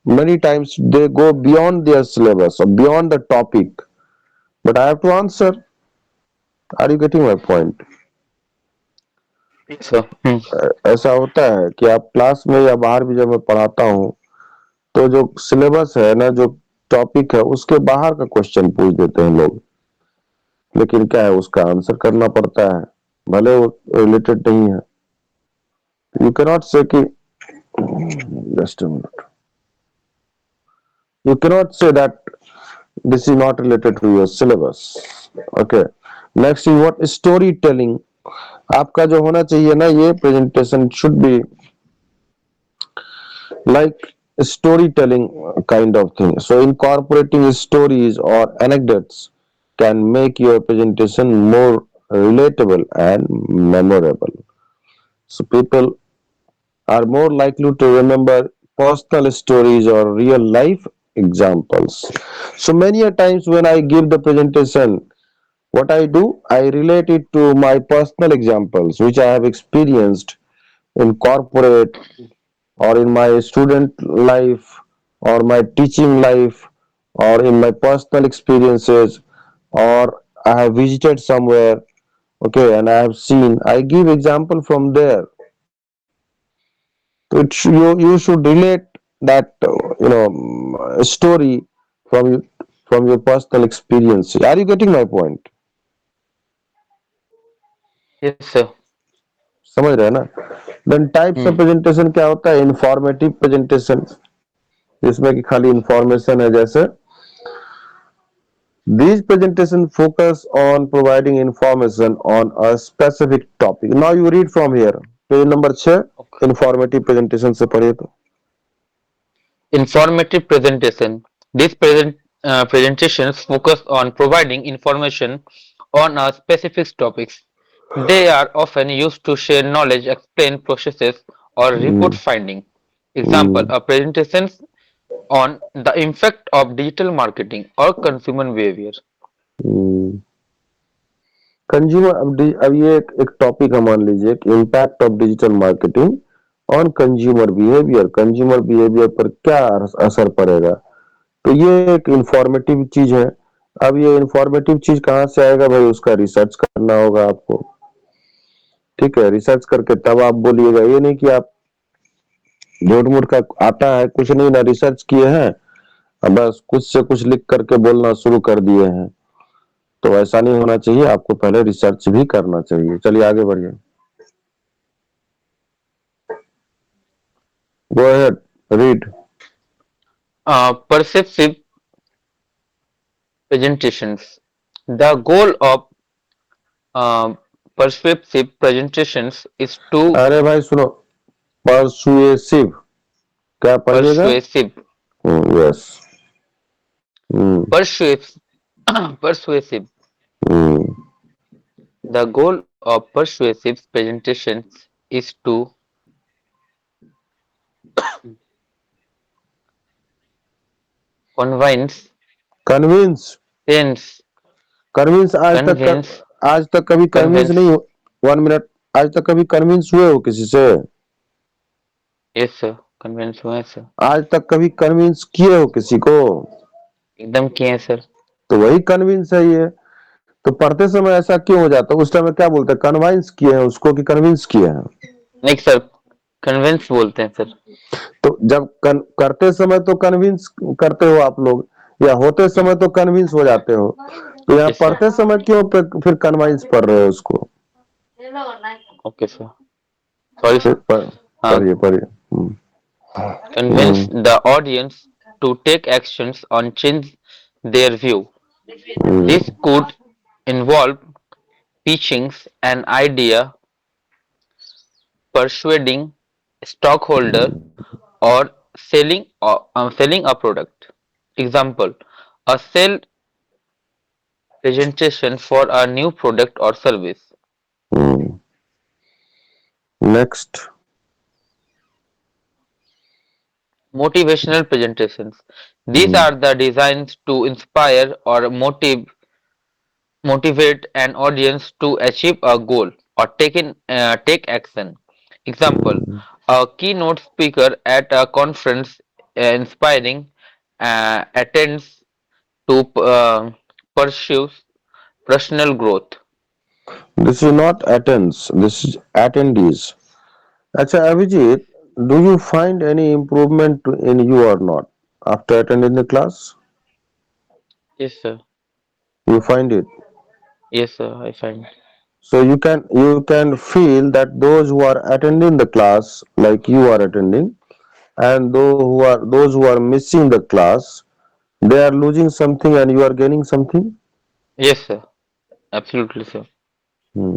Many times they go beyond their syllabus or beyond the topic, but I have to answer. Are you getting my point? Yes sir. ऐसा होता है कि आप class में या बाहर भी जब मैं पढ़ाता हूँ, तो जो सिलेबस है ना, जो टॉपिक है, उसके बाहर का क्वेश्चन पूछ देते हैं लोग, लेकिन क्या है, उसका आंसर करना पड़ता है, भले वो रिलेटेड नहीं है। यू कैनॉट से कि just a minute, you cannot say that this is not related to your syllabus. Okay. Next is what storytelling. आपका जो होना चाहिए ना, ये presentation should be like storytelling kind of thing. So incorporating stories or anecdotes can make your presentation more relatable and memorable. So people are more likely to remember personal stories or real life examples. So many a times when I give the presentation, what I do, I relate it to my personal examples, which I have experienced in corporate or in my student life or my teaching life or in my personal experiences, or I have visited somewhere, okay, and I have seen, I give example from there. So you should relate that story from from your personal experience. Are you getting my point? Yes, sir. समझ रहे हैं ना? Then types of Hmm. Presentation क्या होता है? Informative presentation, जिसमें कि खाली इंफॉर्मेशन है, जैसे these presentation focus on providing information on a specific topic. Now you read from here, page number 6, Okay. Informative presentation से पढ़िए तो। Informative presentation. These presentations focus on providing information on a specific topics. They are often used to share knowledge, explain processes, or report hmm, finding. Example: hmm, a presentation on the impact of digital marketing or consumer behavior. Hmm. Consumer, अब ये एक topic है, मान लीजिए कि impact of digital marketing on consumer behaviour, consumer behaviour पर क्या असर पड़ेगा। तो ये एक इंफॉर्मेटिव चीज है। अब ये इंफॉर्मेटिव चीज कहाँ से आएगा भाई? उसका रिसर्च करना होगा आपको, ठीक है? रिसर्च करके तब आप बोलिएगा, ये नहीं कि आप झूठ मूठ का आता है कुछ नहीं ना, रिसर्च किए हैं, अब बस कुछ से कुछ लिख करके बोलना शुरू कर दिए हैं। तो ऐसा नहीं होना चाहिए, आपको पहले रिसर्च भी करना चाहिए। चलिए आगे बढ़िए, go ahead, read. Perceptive presentations. The goal of uh, persuasive presentations is to अरे भाई सुनो, परसुएसिव, क्या पढ़िएगा? persuasive yes. Hmm, persuasive persuasive. Hmm, The goal of persuasive presentations is to convince, convince, sense, convince convince, आज तक कभी convince नहीं convince. हो। 1 मिनट, आज तक कभी कन्विंस हुए हो किसी से? Yes sir, convince हुआ है sir. आज तक कभी कन्विंस किए हो किसी को? एकदम किए हैं sir. तो वही कन्विंस है ये। तो पढ़ते समय ऐसा क्यों हो जाता है? उस टाइम में क्या बोलते हैं? कन्विंस किए हैं उसको कि कन्विंस किए हैं? नहीं sir, convince बोलते हैं sir. तो जब करते समय तो कन्विंस करते हो आप लोग, या होते समय तो कन्विंस हो जाते हो, तो यहाँ Yes sir. पढ़ते समय क्यों फिर कन्विंस पढ़ रहे हो उसको? Okay sir. Sorry फिर sir. Uh, पढ़िए पढ़िए। convince hmm, the audience to take actions on change their view. Hmm, This could involve pitching an idea, persuading stockholder, or selling a product. Example: a sale presentation for a new product or service. Hmm. Next. Motivational presentations. These hmm, are the designed to inspire or motivate an audience to achieve a goal or take action. Example: hmm. a keynote speaker at a conference inspiring attends to pursue personal growth. This is not attends, this is attendees. अच्छा Abhijit, do you find any improvement in you or not after attending the class? Yes, sir. You find it. Yes, sir. I find. So you can feel that those who are attending the class, like you are attending, and those who are missing the class, they are losing something and you are gaining something. Yes, sir. Absolutely, sir. Hmm.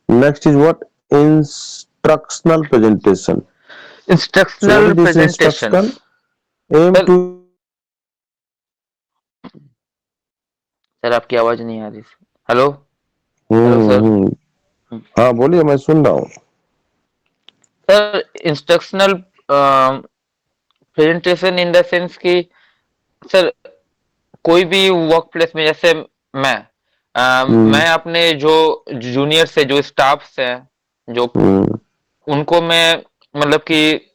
Next is what? Instructional presentation. So what Instructional is this instructional? presentations. Aim sir to sir आपकी आवाज नहीं आ रही। Hello. Hello हम्म, sir. हम्म। हाँ बोलिए, मैं सुन रहा हूँ। Sir instructional presentation in the sense कि सर कोई भी वर्क प्लेस में, जैसे मैं हम्म मैं अपने जो जूनियर से जो स्टाफ्स हैं, जो हम्म उनको मैं मतलब कि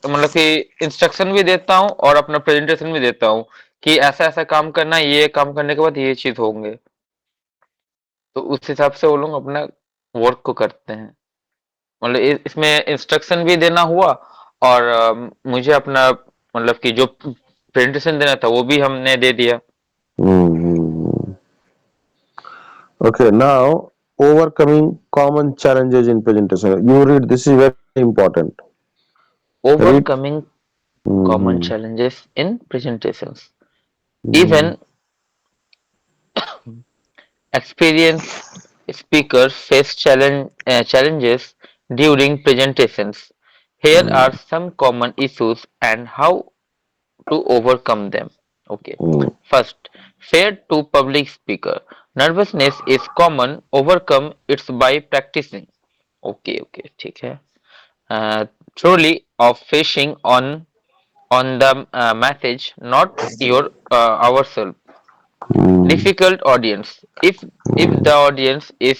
मतलब कि इंस्ट्रक्शन भी देता हूँ और अपना प्रेजेंटेशन भी देता हूँ कि ऐसा ऐसा काम करना है, ये काम करने के बाद ये चीज होंगे। तो उस हिसाब से वो लोग अपना वर्क को करते हैं। मतलब इसमें इंस्ट्रक्शन भी देना हुआ, और मुझे अपना मतलब कि जो प्रेजेंटेशन देना था वो भी हमने दे दिया। हम्म। Okay, now overcoming common challenges in presentation. You read, this is very important. Read. Overcoming common Mm-hmm. challenges in presentations. Mm-hmm. Even experienced speakers face challenges during presentations. Here are some common issues and how to overcome them. Okay. First, fear to public speaker. Nervousness is common. Overcome it by practicing. Okay, okay, ठीक है. Truly of fishing on the message, not your ourselves. Mm-hmm. Difficult audience. If the audience is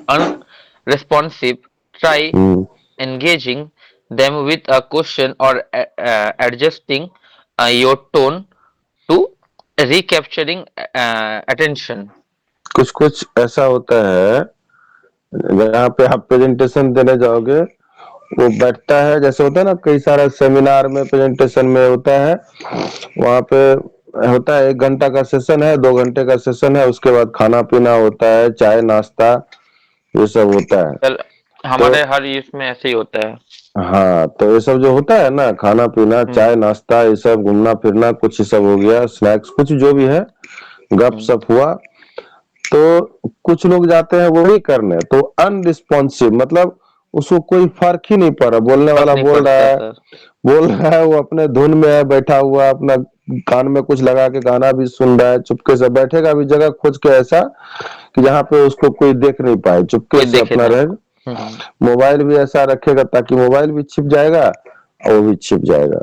unresponsive, try Mm-hmm. engaging them with a question or adjusting your tone to recapturing attention. कुछ कुछ ऐसा होता है जहाँ पे आप presentation देने जाओगे, वो बैठता है, जैसे होता है ना कई सारा सेमिनार में प्रेजेंटेशन में होता है, वहाँ पे होता है 1 घंटा का सेशन है, 2 घंटे का सेशन है, उसके बाद खाना पीना होता है, चाय नाश्ता, ये सब होता है। कल तो हमारे हर इसमें ऐसे ही होता है। हाँ, तो ये सब जो होता है ना, खाना पीना हम्म चाय नाश्ता, ये सब घूमना फिरना, कुछ ये सब हो गया, स्नैक्स कुछ जो भी है, गप हम्म। सप हुआ, तो कुछ लोग जाते हैं वही करने, तो अनरिस्पॉन्सिव मतलब उसको कोई फर्क ही नहीं पड़ रहा, बोलने फर्क वाला नहीं पड़ता सर। बोल रहा है, वो अपने धुन में है, बैठा हुआ अपना कान में कुछ लगा के गाना भी सुन रहा है, चुपके से बैठेगा भी जगह खोज के ऐसा कि जहाँ पे उसको कोई देख नहीं पाए, चुपके कोई से देखे अपना ना। रहेगा। हम्म। मोबाइल भी ऐसा रखेगा ताकि मोबाइल भी छिप जाएगा और वो भी छिप जाएगा।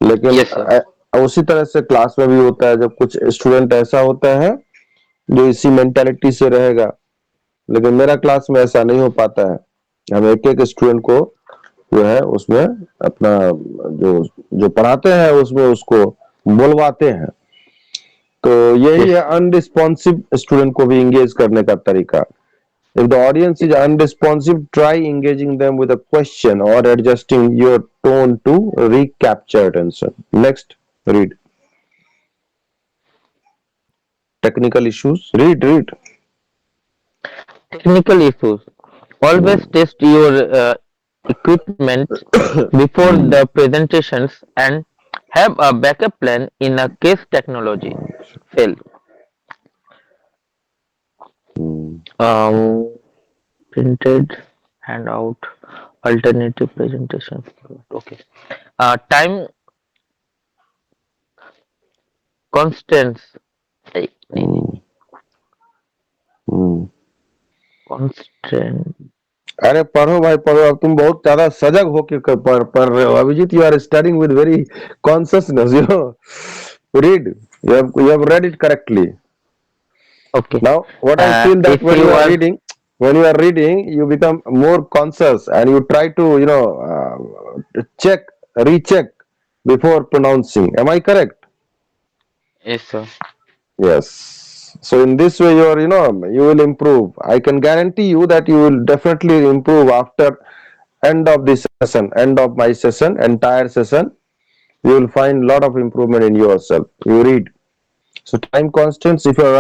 लेकिन यस सर। उसी तरह से क्लास में भी होता है, जब कुछ स्टूडेंट ऐसा होता है जो इसी मेंटालिटी से रहेगा, लेकिन मेरा क्लास में ऐसा नहीं हो पाता है। हम एक एक स्टूडेंट को जो है उसमें अपना जो जो पढ़ाते हैं उसमें उसको बोलवाते हैं। तो यही यस। है अनरिस्पॉन्सिव स्टूडेंट को भी इंगेज करने का तरीका। If the audience is unresponsive, try engaging them with a question or adjusting your tone to recapture attention. Next, read. Technical issues. Read. Technical issues. Always test your equipment before Hmm. the presentations and have a backup plan in a case technology fail. Hmm. Um, Printed handout, alternative presentation. Okay. Time constants. नहीं, Hmm. Hmm. constraint. अरे पढ़ो भाई पढ़ो, अब तुम बहुत ज्यादा सजग होके पढ़ रहे हो Abhijit, you are studying with very consciousness, you know. Read, you have read it correctly. Okay. Now, what I feel that If you are when you are reading, you become more conscious and you try to, check, recheck before pronouncing. Am I correct? yes sir. Yes. So in this way, you will improve. I can guarantee you that you will definitely improve after end of this session, end of my session, entire session. You will find lot of improvement in yourself. You read. So time constants, if you are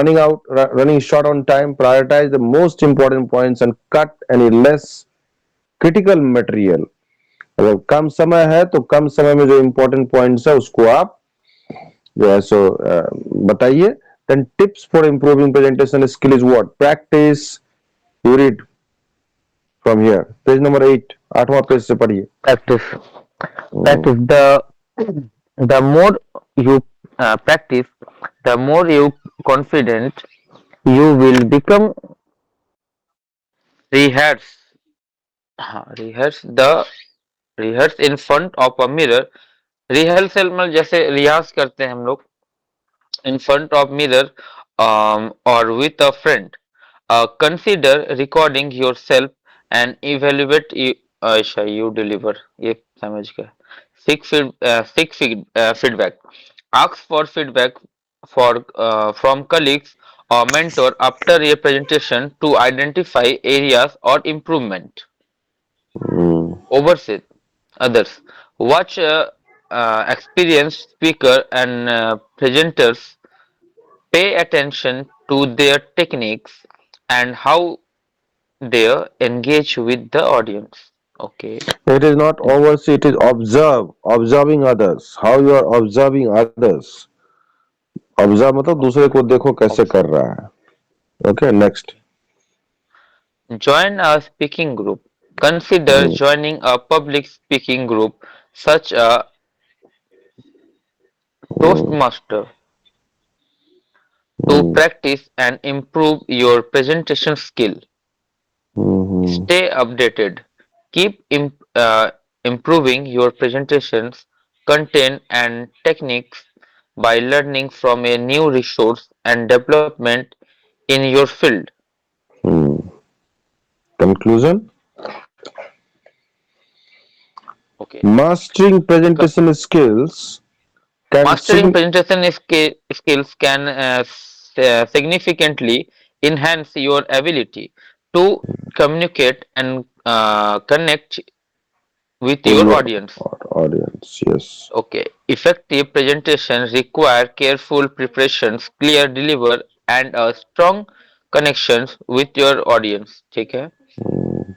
running short on time, prioritize the most important points and cut any less critical material. अगर कम समय है तो कम समय में जो important points है उसको आप जो है सो बताइए. Then tips for improving presentation skill is what? Practice. You read from here. Page number 8. 8वां page से पढ़िए. Practice. Hmm. Practice. The more you practice, the more you confident you will become. Rehearse. Rehearse in front of a mirror. Rehearsal में जैसे रियाज करते हैं हम लोग in front of mirror or with a friend. Consider recording yourself and evaluate you, अच्छा you deliver ये समझ गया. Seek feedback. Ask for feedback from colleagues or mentor after a presentation to identify areas or improvement. Hmm. Oversee others. Watch experienced speaker and presenters. Pay attention to their techniques and how they engage with the audience. Okay. It is not oversee, it is observing others. How you are observing others. Observe मतलब दूसरे को देखो कैसे कर Observe. रहा है. Okay, next. Okay. Join a speaking group. Consider Hmm. joining a public speaking group such a Hmm. Toastmaster to Hmm. practice and improve your presentation skill. Hmm. Stay updated. Keep improving your presentations, content, and techniques by learning from a new resource and development in your field. Hmm. Conclusion. Okay. Mastering Co- presentation skills can Mastering sign. presentation skills can significantly enhance your ability to communicate and connect with To your your audience. audience. Yes. Okay, effective presentations require careful preparations, clear deliver, and a strong connections with your audience. ठीक है? Hmm.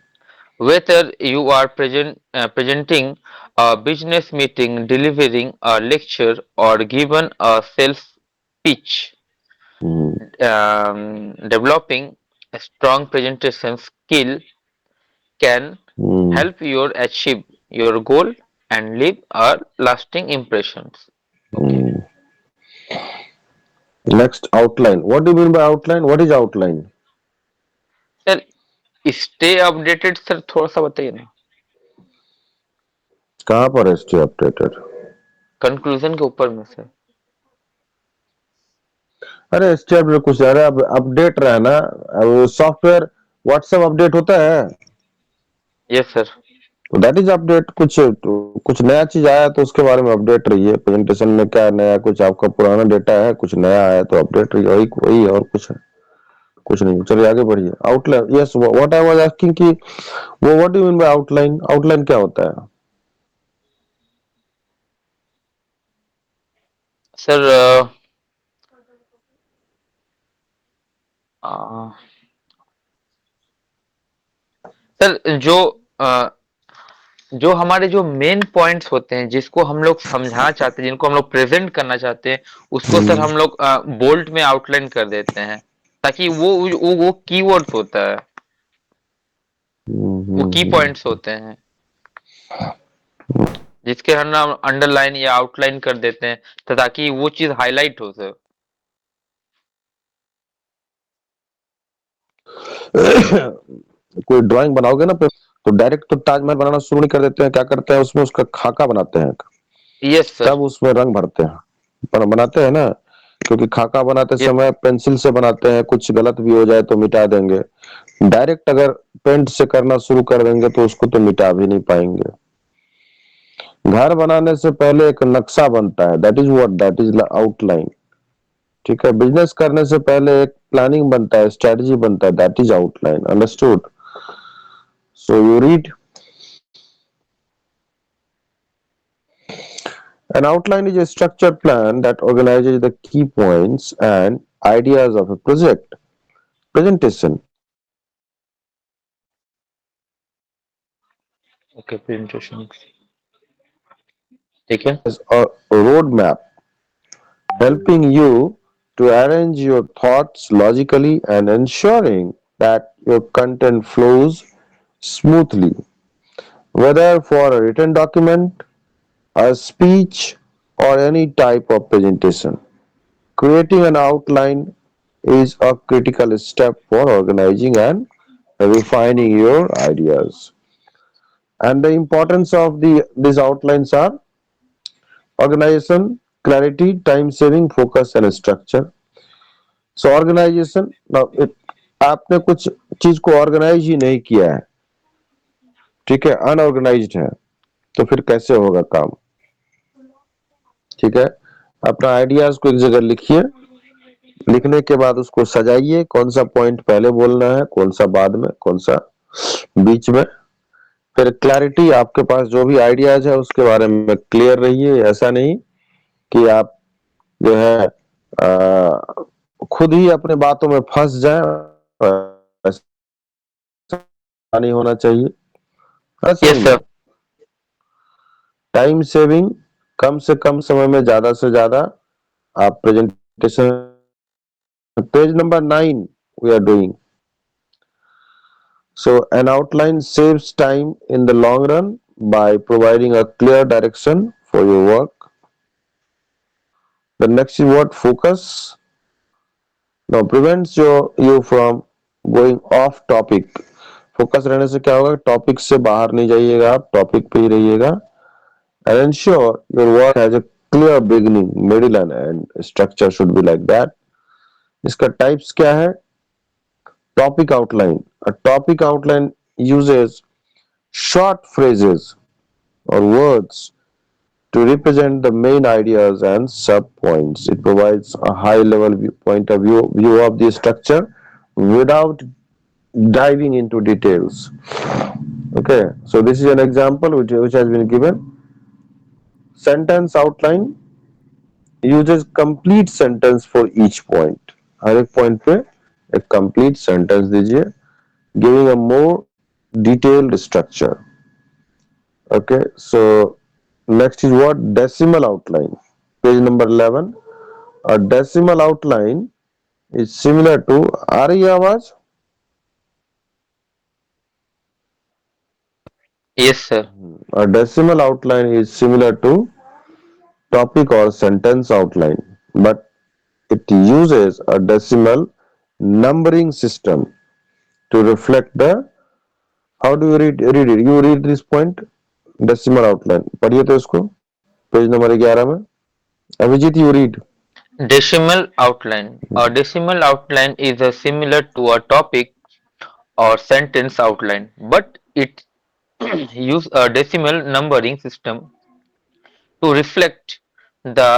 Whether you are presenting a business meeting, delivering a lecture, or given a sales pitch, Hmm. developing a strong presentation skill can Hmm. help you achieve your goal and leave a lasting impressions. Okay. Hmm. Next, outline. What do you mean by outline? What is outline? Sir stay updated sir थोड़ा सा बताइए ना कहाँ पर है stay updated? Conclusion के ऊपर में सर अरे स्टे अपडेट कुछ, अरे अब अपडेट रहना. वो सॉफ्टवेयर व्हाट्सएप अपडेट होता है, यस सर तो दैट इज अपडेट. कुछ नया चीज आया तो उसके बारे में अपडेट रहिए. प्रेजेंटेशन में क्या नया, कुछ आपका पुराना डेटा है, कुछ नया आया तो अपडेट रहिए. वही वही और कुछ है, कुछ नहीं. चलिए आगे बढ़िए. Outline. Yes, what I was asking कि वो what do you mean by outline? Outline क्या होता है? सर सर जो हमारे जो मेन पॉइंट्स होते हैं जिसको हम लोग समझाना चाहते हैं जिनको हम लोग प्रेजेंट करना चाहते हैं उसको सर हम्म. हम लोग बोल्ड में आउटलाइन कर देते हैं ताकि वो कीवर्ड्स होता है हम्म. वो की हम्म. पॉइंट्स होते हैं जिसके हम नाम अंडरलाइन या आउटलाइन कर देते हैं ताकि वो चीज हाईलाइट हो सर कोई ड्राइंग बनाओगे ना तो डायरेक्ट तो ताजमहल बनाना शुरू नहीं कर देते हैं. क्या करते हैं, उसमें उसका खाका बनाते हैं, यस सर तब उसमें रंग भरते हैं. बनाते हैं ना, क्योंकि खाका बनाते यस समय पेंसिल से बनाते हैं, कुछ गलत भी हो जाए तो मिटा देंगे. डायरेक्ट अगर पेंट से करना शुरू कर देंगे तो उसको तो मिटा भी नहीं पाएंगे. घर बनाने से पहले एक नक्शा बनता है, दैट इज आउटलाइन. ठीक है. बिजनेस करने से पहले एक प्लानिंग बनता है, स्ट्रेटजी बनता है, that is outline. Understood? So you read. An outline is a structured plan that organizes the key points and ideas of a project. Presentation okay presentation ठीक है is a roadmap helping you to arrange your thoughts logically and ensuring that your content flows smoothly, whether for a written document, a speech, or any type of presentation. Creating an outline is a critical step for organizing and refining your ideas. And the importance of these outlines are: Organization, clarity, time saving, focus and structure. So organization, now आपने कुछ चीज को organise ही नहीं किया है, ठीक है, unorganised है, तो फिर कैसे होगा काम? ठीक है, अपना आइडियाज को एक जगह लिखिए, लिखने के बाद उसको सजाइए, कौन सा पॉइंट पहले बोलना है, कौन सा बाद में, कौन सा बीच में। फिर क्लैरिटी, आपके पास जो भी आइडियाज है उसके बारे में क्लियर रहिए, ऐसा नहीं कि आप जो है खुद ही अपने बातों में फंस जाए, ऐसा नहीं होना चाहिए। हाँ यस समझ में? सर। टाइम सेविंग, कम से कम समय में ज्यादा से ज्यादा आप presentation, page number 9 we are doing. So an outline saves time in the long run by providing a clear direction for your work. The next is what? Focus. Now prevents you from going off topic. Focus रहने से क्या होगा? Topic से बाहर नहीं जाइएगा, आप topic पे ही रहिएगा। And ensure your work has a clear beginning, middle and structure should be like that. इसका टाइप्स क्या है? Topic outline. A topic outline uses short phrases or words to represent the main ideas and sub-points. It provides a high-level point of view of the structure without diving into details. Okay, so this is an example which has been given. Sentence outline uses complete sentence for each point. हर एक point पे एक complete sentence दीजिए, giving a more detailed structure. Okay, so next is what? Decimal outline. Page number 11. A decimal outline is similar to, आ रही है आवाज? Yes sir. A decimal outline is similar to topic or sentence outline, but it uses a decimal numbering system to reflect the, how do you read it? You read this point, decimal outline. पढ़िए तो इसको, page number 11 में। Abhijit, you read. Decimal outline. A decimal outline is a similar to a topic or sentence outline, but it use a decimal numbering system to reflect the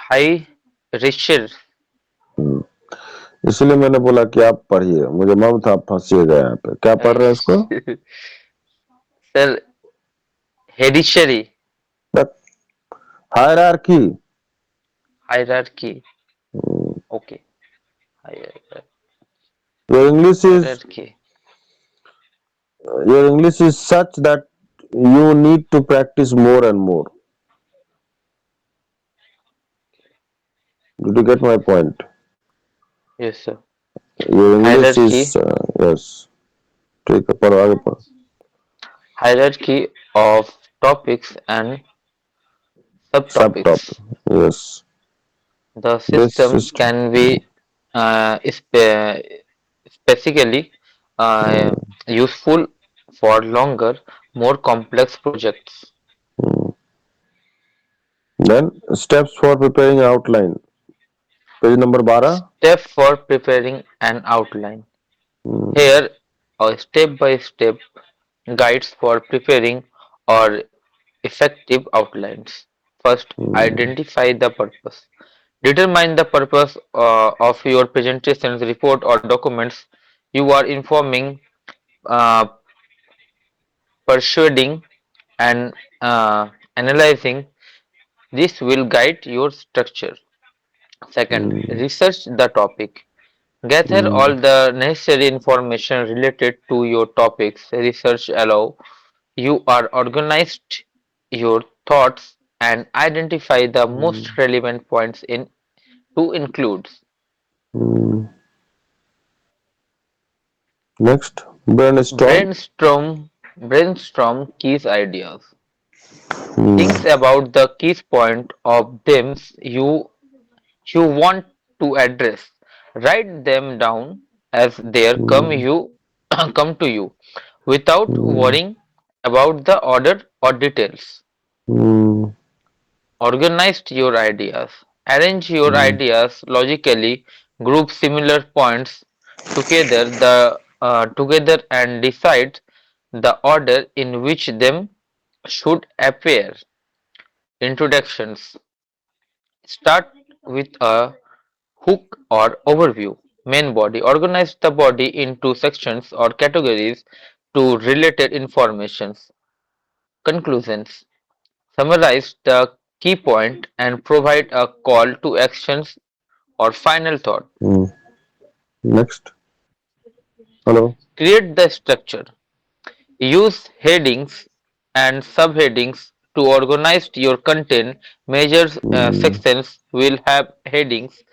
hierarchy. इसलिए मैंने बोला कि आप पढ़िए, मुझे मालूम था आप फंसिएगा यहाँ पे। क्या पढ़ रहे हैं इसको? Sir, hereditary hierarchy. hierarchy. Okay, Your English is hierarchy. your English is such that you need to practice more and more. Did you get my point? Yes, sir. Your English is Hierarchy. yes. ठीक है, पढ़ो आगे पढ़ो. Hierarchy of topics and Subtopic. subtopics. Yes. The This system is can be specifically uh, useful for longer, more complex projects. then steps for preparing outline. Page number 12. Step for preparing an outline. Here are step-by-step guides for preparing or effective outlines. First, identify the purpose. Determine the purpose of your presentations, report, or documents you are informing, uh, persuading, and analyzing. This will guide your structure. Second, research the topic. Gather all the necessary information related to your topics. Research allow you are organized your thoughts and identify the most relevant points in to include. Next, brainstorm. Brainstorm key ideas. Think about the key point of them you want to address. Write them down as they come to you without worrying about the order or details. Hmm. Organized your ideas. Arrange your Hmm. ideas logically, group similar points together and decide the order in which them should appear. Introductions. Start with a hook or overview. Main body. Organize the body into sections or categories to related informations. Conclusions. Summarize the key point and provide a call to actions or final thought. Hmm. Next. Hello. Create the structure. Use headings and subheadings to organize your content. Major Hmm. sections will have headings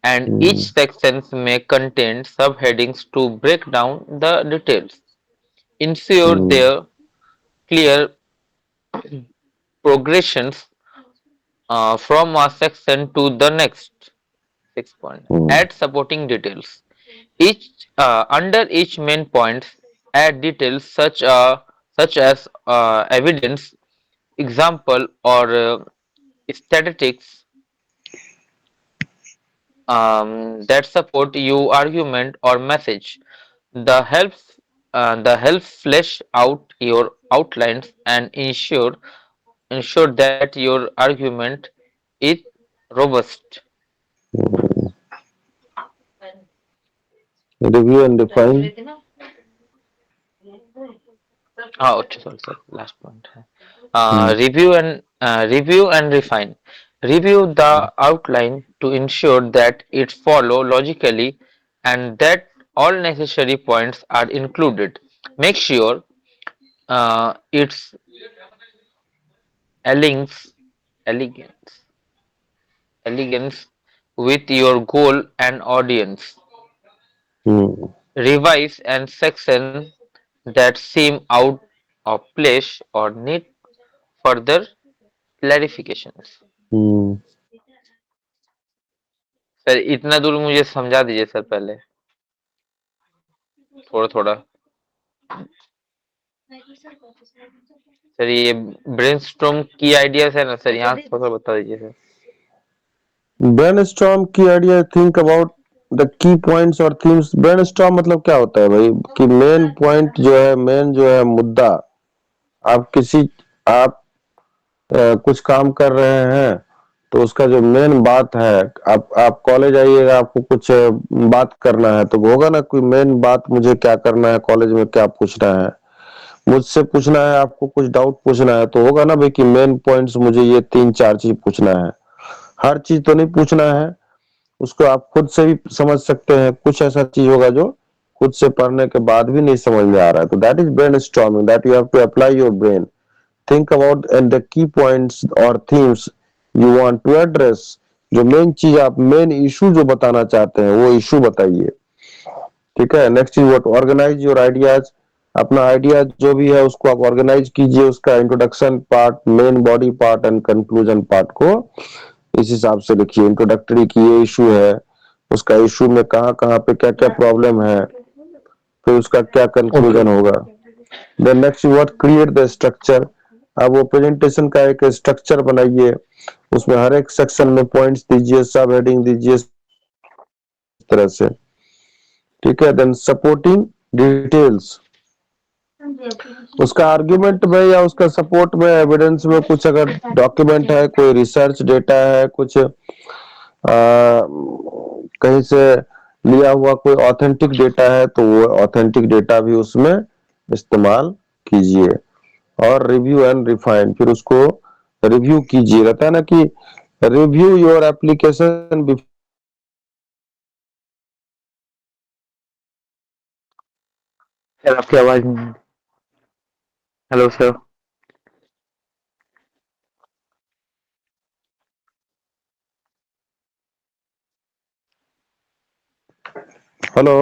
and each Hmm. section may contain subheadings to break down the details. Ensure Hmm. their clear progressions from a section to the next. 6 point. Hmm. Add supporting details. Each under each main point, add details such as evidence, example, or statistics that support your argument or message. The help flesh out your outlines and ensure that your argument is robust. Hmm. Review and define. Okay, sorry, last point. Hmm. Review and refine. Review the outline to ensure that it follow logically and that all necessary points are included. Make sure it's elegance, elegance, elegance with your goal and audience. Hmm. Revise and section that seem out of place or need further clarifications. Hmm. Sir इतना दूर मुझे समझा दीजिए sir पहले थोड़ा थोड़ा sir ये brainstorm की आइडियाज है ना सर यहाँ थोड़ा सा बता दीजिए सर ब्रेनस्टॉर्म की idea think about the key points और थीम्स ब्रेनस्टॉर्म मतलब क्या होता है भाई कि मेन पॉइंट जो है मेन जो है मुद्दा आप किसी आप कुछ काम कर रहे हैं तो उसका जो मेन बात है आप कॉलेज आइएगा आपको कुछ बात करना है तो होगा ना कोई मेन बात मुझे क्या करना है कॉलेज में क्या पूछना है मुझसे पूछना है आपको कुछ डाउट पूछना है तो होगा ना भाई कि मेन पॉइंट्स मुझे ये 3-4 चीज पूछना है हर चीज तो नहीं पूछना है उसको आप खुद से भी समझ सकते हैं कुछ ऐसा चीज होगा जो खुद से पढ़ने के बाद भी नहीं समझ में आ रहा है तो that is brain storming that you have to apply your brain think about and the key points or themes you want to address जो मेन चीज आप मेन इशू जो बताना चाहते हैं वो इशू बताइए ठीक है next is what organise your ideas अपना आइडिया जो भी है उसको आप ऑर्गेनाइज कीजिए उसका introduction part main body part and conclusion part को इस हिसाब से लिखिए इंट्रोडक्टरी की ये इशू है उसका इशू में कहाँ कहाँ पे क्या क्या प्रॉब्लम है फिर उसका क्या ओके कंक्लूजन होगा then next what create the structure अब वो प्रेजेंटेशन का एक स्ट्रक्चर बनाइए उसमें हर एक सेक्शन में पॉइंट्स दीजिए सब हेडिंग दीजिए इस तरह से ठीक है देन सपोर्टिंग डिटेल्स उसका आर्ग्यूमेंट में या उसका सपोर्ट में एविडेंस में कुछ अगर डॉक्यूमेंट है कोई रिसर्च डेटा है कुछ कहीं से लिया हुआ कोई ऑथेंटिक डेटा है तो वो ऑथेंटिक डेटा भी उसमें इस्तेमाल कीजिए और रिव्यू एंड रिफाइन फिर उसको रिव्यू कीजिए रहता है ना कि रिव्यू योर एप्लीकेशन सर आपकी आवाज नहीं हेलो सर हेलो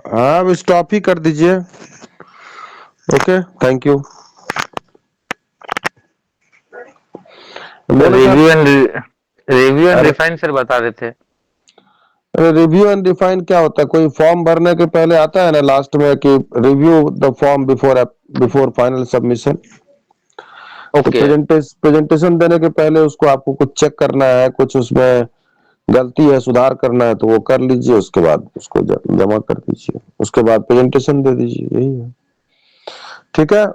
हाँ अब स्टॉप ही कर दीजिए ओके थैंक यू बोले सर रिव्यू एंड अरे रिफाइन सर बता रहे थे रिव्यू एंड डिफाइन क्या होता है कोई फॉर्म भरने के पहले आता है ना लास्ट में कि review the form before before final submission. तो ओके प्रेजेंटेशन देने के पहले उसको आपको कुछ चेक करना है, कुछ उसमें गलती है सुधार करना है तो वो कर लीजिए, उसके बाद उसको जमा कर दीजिए, उसके बाद प्रेजेंटेशन दे दीजिए, यही है। ठीक है।